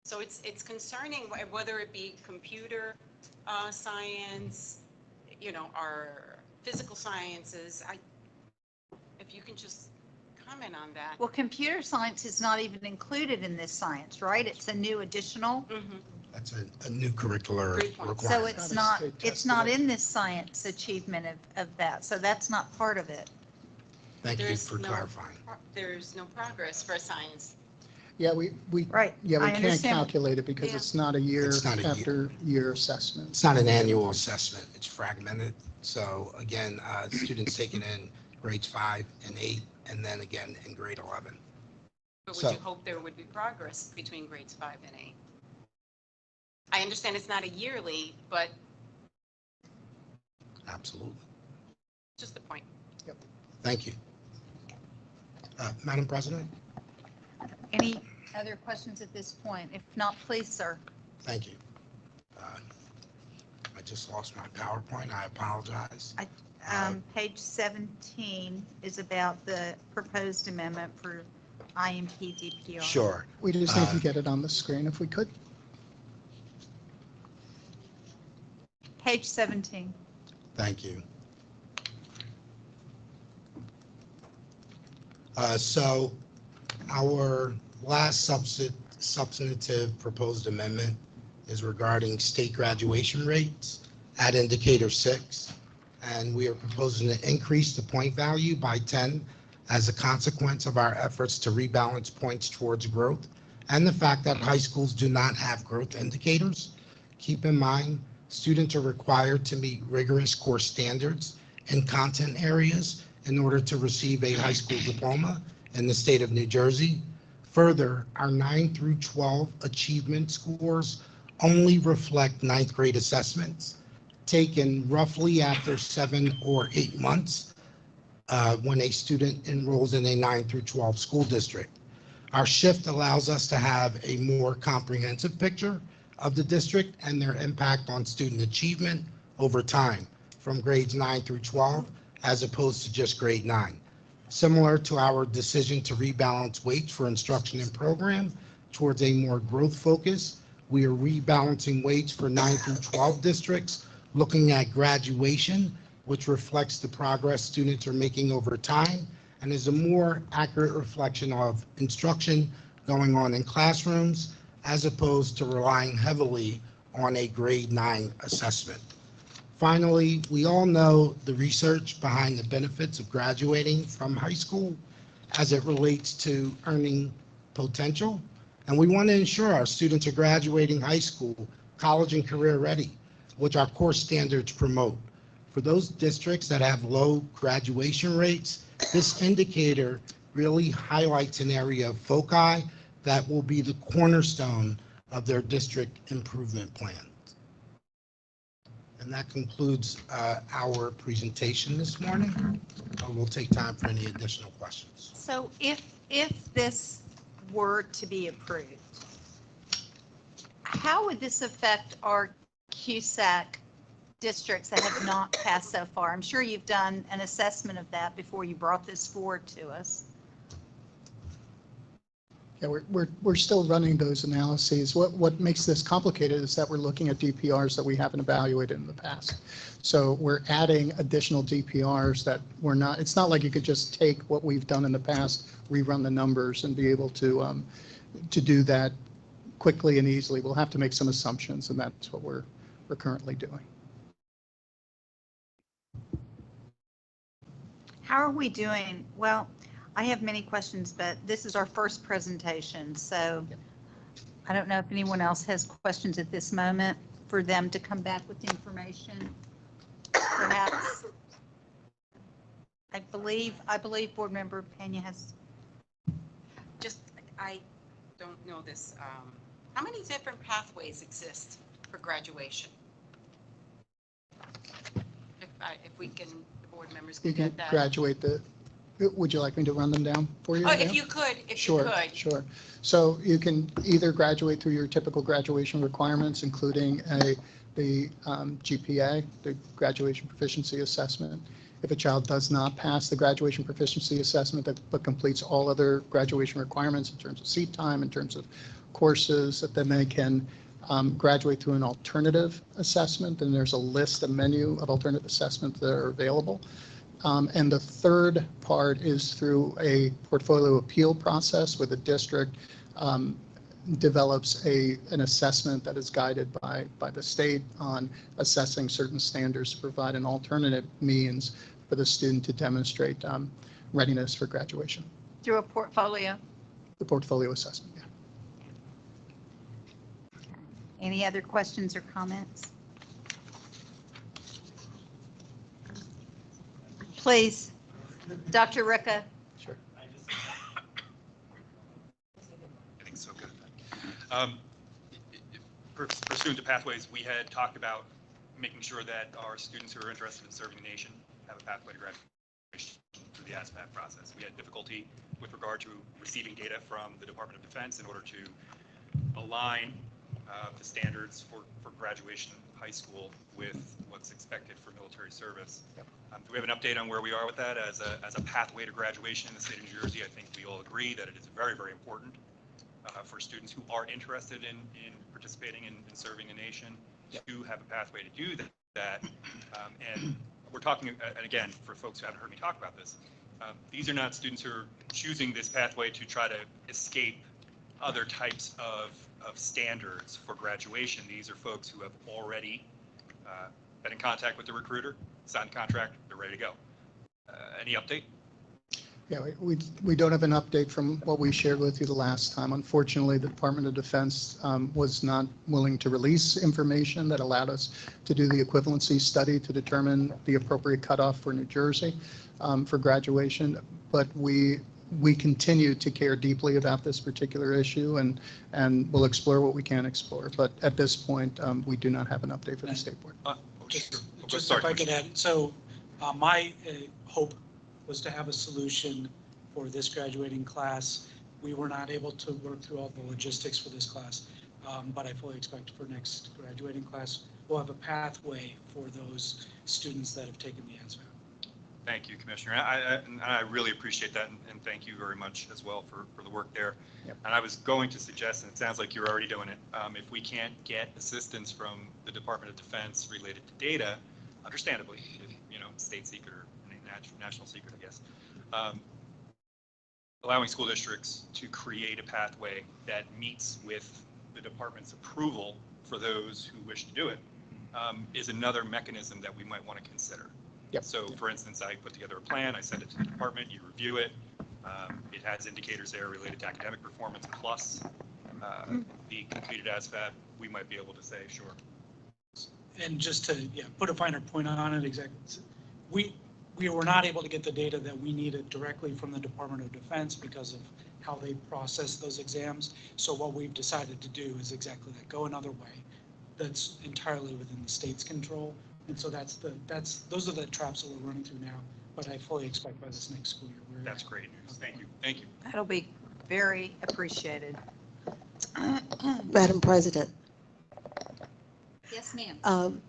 So it's concerning whether it be computer science, our physical sciences. If you can just comment on that. Well, computer science is not even included in this science, right? It's a new additional. That's a new curricular requirement. So it's not in this science achievement of that. So that's not part of it. Thank you for clarifying. There's no progress for science. Yeah, we Right. Yeah, we I can't understand. calculate it because Yeah. it's not a year It's not a year. after year assessment. It's not an annual assessment, it's fragmented. So again, students taking in grades 5 and 8, and then again in grade 11. But So- would you hope there would be progress between grades 5 and 8? I understand it's not a yearly, but Absolutely. just the point. Thank you. Madam President? Any other questions at this point? If not, please, sir. Thank you. I just lost my PowerPoint. I apologize. Page 17 is about the proposed amendment for IMP DPR. Sure. We just need to get it on the screen if we could. Page 17. Thank you. So our last substantive proposed amendment is regarding state graduation rates at indicator 6. And we are proposing to increase the point value by 10 as a consequence of our efforts to rebalance points towards growth and the fact that high schools do not have growth indicators. Keep in mind, students are required to meet rigorous course standards in content areas in order to receive a high school diploma in the state of New Jersey. Further, our 9 through 12 achievement scores only reflect 9th grade assessments taken roughly after 7 or 8 months when a student enrolls in a 9 through 12 school district. Our shift allows us to have a more comprehensive picture of the district and their impact on student achievement over time from grades 9 through 12 as opposed to just grade 9. Similar to our decision to rebalance weights for instruction and program towards a more growth focus, we are rebalancing weights for 9 through 12 districts, looking at graduation, which reflects the progress students are making over time and is a more accurate reflection of instruction going on in classrooms as opposed to relying heavily on a grade 9 assessment. Finally, we all know the research behind the benefits of graduating from high school as it relates to earning potential. And we want to ensure our students are graduating high school, college, and career ready, which our course standards promote. For those districts that have low graduation rates, this indicator really highlights an area of foci that will be the cornerstone of their district improvement plan. And that concludes our presentation this morning. We'll take time for any additional questions. So if this were to be approved, how would this affect our CUSAC districts that have not passed so far? I'm sure you've done an assessment of that before you brought this forward to us. Yeah, we're still running those analyses. What makes this complicated is that we're looking at DPRs that we haven't evaluated in the past. So we're adding additional DPRs that we're not, it's not like you could just take what we've done in the past, rerun the numbers and be able to do that quickly and easily. We'll have to make some assumptions, and that's what we're currently doing. How are we doing? Well, I have many questions, but this is our first presentation, so I don't know if anyone else has questions at this moment for them to come back with information. Perhaps. I believe Board Member Pena has. Just, I don't know this. How many different pathways exist for graduation? If we can, the board members can You can get that. graduate would you like me to run them down for you? Oh, Yeah? if you could, Sure. So you can either graduate through your typical graduation requirements, including the GPA, the graduation proficiency assessment. If a child does not pass the graduation proficiency assessment but completes all other graduation requirements in terms of seat time, in terms of courses, then they can graduate through an alternative assessment. And there's a menu of alternative assessments that are available. And the third part is through a portfolio appeal process where the district develops an assessment that is guided by the state on assessing certain standards to provide an alternative means for the student to demonstrate readiness for graduation. Through a portfolio? The portfolio assessment, yeah. Any other questions or comments? Please, Dr. Ricca. Sure. I think so good. Pursuant to Pathways, we had talked about making sure that our students who are interested in serving the nation have a pathway to graduation through the ASVAB process. We had difficulty with regard to receiving data from the Department of Defense in order to align the standards for graduation high school with what's expected for military service. Yep. Do we have an update on where we are with that as a pathway to graduation in the state of New Jersey? I think we all agree that it is very, very important for students who are interested in participating in serving the nation to have a pathway to do that. And we're talking, and again, for folks who haven't heard me talk about this, these are not students who are choosing this pathway to try to escape other types of standards for graduation. These are folks who have already been in contact with the recruiter, signed the contract, they're ready to go. Any update? Yeah, we don't have an update from what we shared with you the last time. Unfortunately, the Department of Defense was not willing to release information that allowed us to do the equivalency study to determine the appropriate cutoff for New Jersey for graduation. But we continue to care deeply about this particular issue, and we'll explore what we can explore. But at this point, we do not have an update for the State Board. Just if I could add, so my hope was to have a solution for this graduating class. We were not able to work through all the logistics for this class, but I fully expect for next graduating class, we'll have a pathway for those students that have taken the ASVAB. Thank you, Commissioner. I really appreciate that, and thank you very much as well for the work there. Yep. And I was going to suggest, and it sounds like you're already doing it, if we can't get assistance from the Department of Defense related to data, understandably, state secret or national secret, I guess, allowing school districts to create a pathway that meets with the department's approval for those who wish to do it is another mechanism that we might want to consider. Yep. So, for instance, I put together a plan, I send it to the department, you review it. It has indicators there related to academic performance plus the completed ASVAB. We might be able to say, sure. And just to put a finer point on it, exactly, we were not able to get the data that we needed directly from the Department of Defense because of how they process those exams. So what we've decided to do is exactly that, go another way that's entirely within the state's control. And so those are the traps that we're running through now, but I fully expect by this next school year. That's great news. Thank you. Thank you. That'll be very appreciated. Madam President, Yes, ma'am.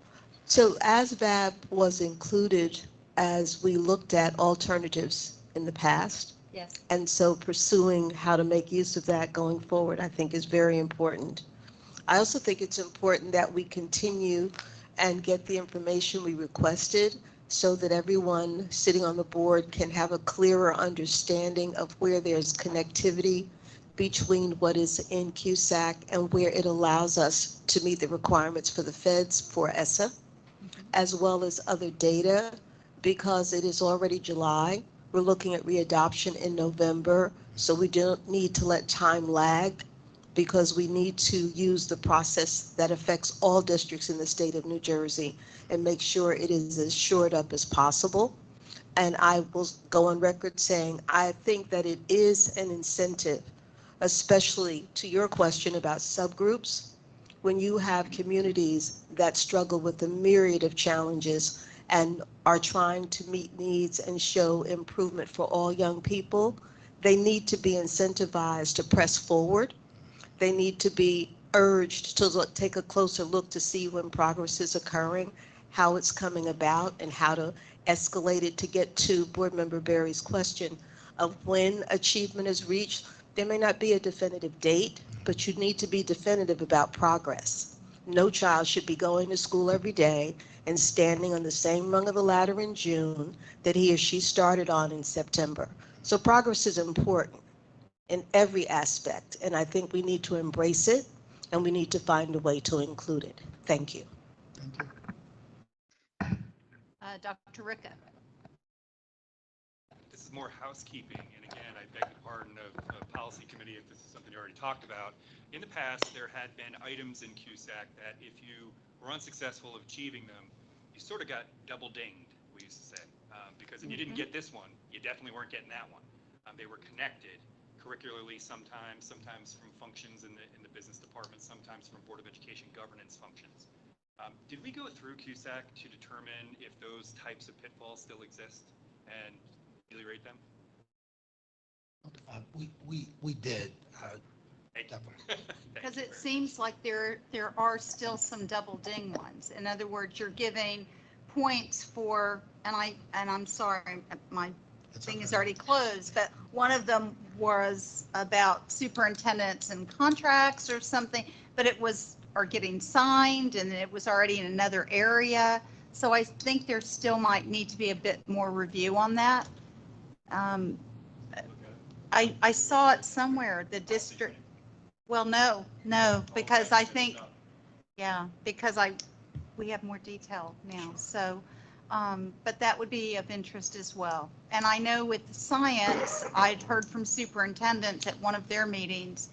So ASVAB was included as we looked at alternatives in the past. Yes. And so pursuing how to make use of that going forward, I think is very important. I also think it's important that we continue and get the information we requested so that everyone sitting on the board can have a clearer understanding of where there's connectivity between what is in CUSAC and where it allows us to meet the requirements for the feds for ESSA, as well as other data, because it is already July. We're looking at readoption in November, so we don't need to let time lag, because we need to use the process that affects all districts in the state of New Jersey and make sure it is as shored up as possible. And I will go on record saying I think that it is an incentive, especially to your question about subgroups, when you have communities that struggle with a myriad of challenges and are trying to meet needs and show improvement for all young people, they need to be incentivized to press forward. They need to be urged to take a closer look to see when progress is occurring, how it's coming about, and how to escalate it to get to Board Member Berry's question of when achievement is reached. There may not be a definitive date, but you need to be definitive about progress. No child should be going to school every day and standing on the same rung of the ladder in June that he or she started on in September. So progress is important in every aspect, and I think we need to embrace it, and we need to find a way to include it. Thank you. Dr. Ricca. This is more housekeeping, and again, I beg the pardon of policy committee if this is something you already talked about. In the past, there had been items in CUSAC that if you were unsuccessful of achieving them, you sort of got double dinged, we used to say, because if you didn't get this one, you definitely weren't getting that one. They were connected curricularly sometimes from functions in the business department, sometimes from Board of Education governance functions. Did we go through CUSAC to determine if those types of pitfalls still exist and ameliorate them? We did. Because it seems like there are still some double ding ones. In other words, you're giving points for, and I'm sorry, my thing is already closed, but one of them was about superintendents and contracts or something, but it was, or getting signed, and it was already in another area. So I think there still might need to be a bit more review on that. I saw it somewhere, the district, well, no, because I think, yeah, because we have more detail now, so, but that would be of interest as well. And I know with science, I'd heard from superintendents at one of their meetings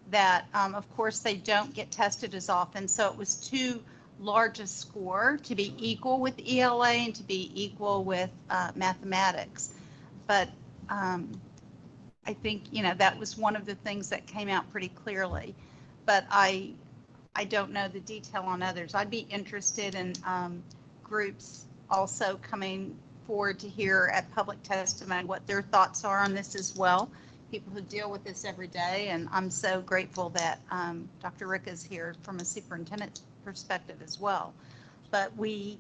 that, of course, they don't get tested as often, so it was too large a score to be equal with ELA and to be equal with mathematics. But I think, that was one of the things that came out pretty clearly. But I don't know the detail on others. I'd be interested in groups also coming forward to hear at public testimony what their thoughts are on this as well. People who deal with this every day, and I'm so grateful that Dr. Rick is here from a superintendent perspective as well. But we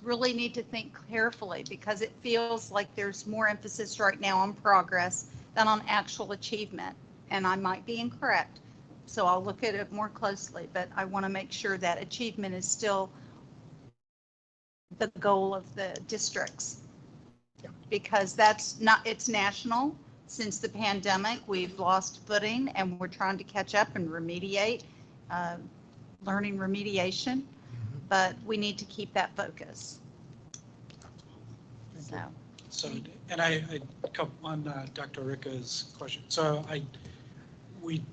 really need to think carefully, because it feels like there's more emphasis right now on progress than on actual achievement, and I might be incorrect, so I'll look at it more closely, but I want to make sure that achievement is still the goal of the districts, because that's not, it's national. Since the pandemic, we've lost footing, and we're trying to catch up and remediate, learning remediation, but we need to keep that focus. So, and I come on Dr. Ricca's question. So we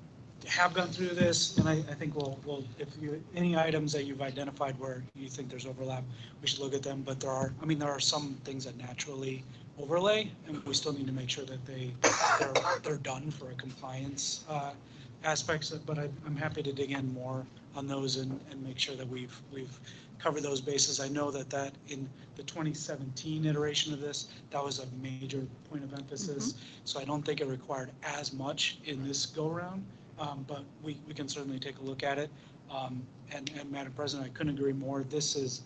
have gone through this, and I think we'll if any items that you've identified where you think there's overlap, we should look at them. But there are some things that naturally overlay, and we still need to make sure that they're done for a compliance aspects. But I'm happy to dig in more on those and make sure that we've covered those bases. I know that in the 2017 iteration of this, that was a major point of emphasis. So I don't think it required as much in this go round, but we can certainly take a look at it. And Madam President, I couldn't agree more. This is,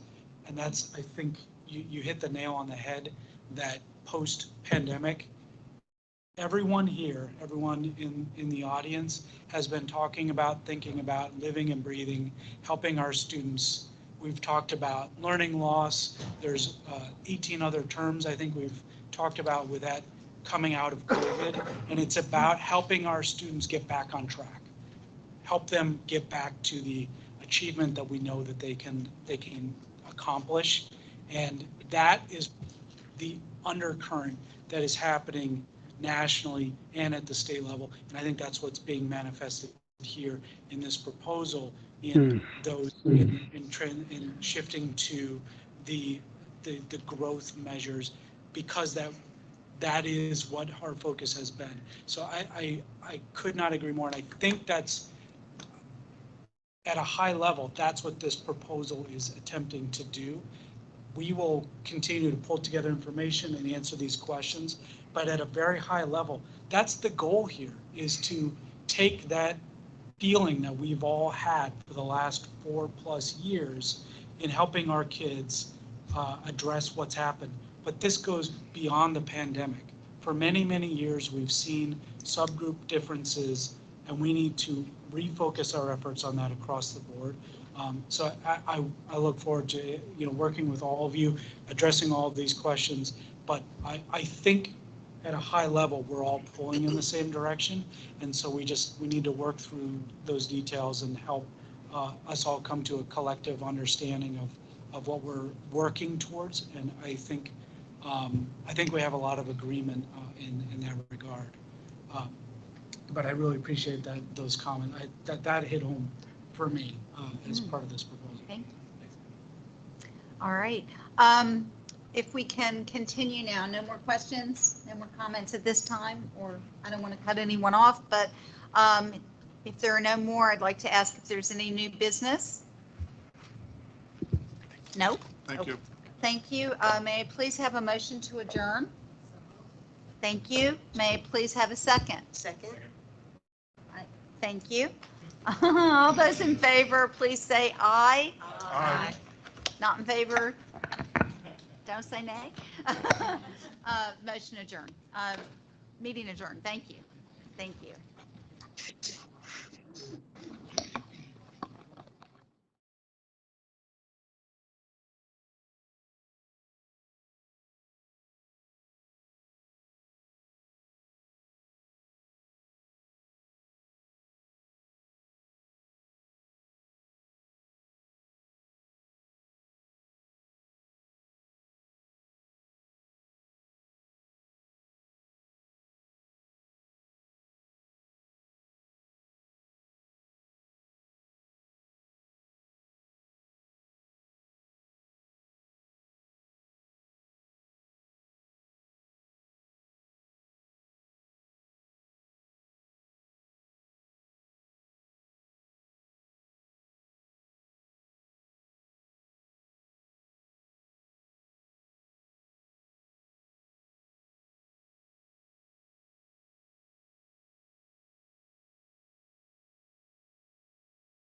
and that's, I think you hit the nail on the head, that post-pandemic, everyone here, everyone in the audience has been talking about, thinking about, living and breathing, helping our students. We've talked about learning loss. There's 18 other terms I think we've talked about with that coming out of COVID. And it's about helping our students get back on track, help them get back to the achievement that we know that they can accomplish. And that is the undercurrent that is happening nationally and at the state level. And I think that's what's being manifested here in this proposal, in those in shifting to the growth measures, because that is what our focus has been. So I could not agree more. And I think that's, at a high level, that's what this proposal is attempting to do. We will continue to pull together information and answer these questions, but at a very high level, that's the goal here, is to take that feeling that we've all had for the last 4+ years in helping our kids address what's happened. But this goes beyond the pandemic. For many, many years, we've seen subgroup differences, and we need to refocus our efforts on that across the board. So I look forward to working with all of you, addressing all of these questions. But I think at a high level, we're all pulling in the same direction. And so we need to work through those details and help us all come to a collective understanding of what we're working towards. And I think we have a lot of agreement in that regard. But I really appreciate those comments. That hit home for me as part of this proposal. Thank you. All right. If we can continue now, no more questions, no more comments at this time, or I don't want to cut anyone off, but if there are no more, I'd like to ask if there's any new business. No? Thank you. Thank you. May I please have a motion to adjourn? Thank you. May I please have a second? Second. Thank you. All those in favor, please say aye. Aye. Not in favor? Don't say nay. Motion adjourned. Meeting adjourned. Thank you. Thank you.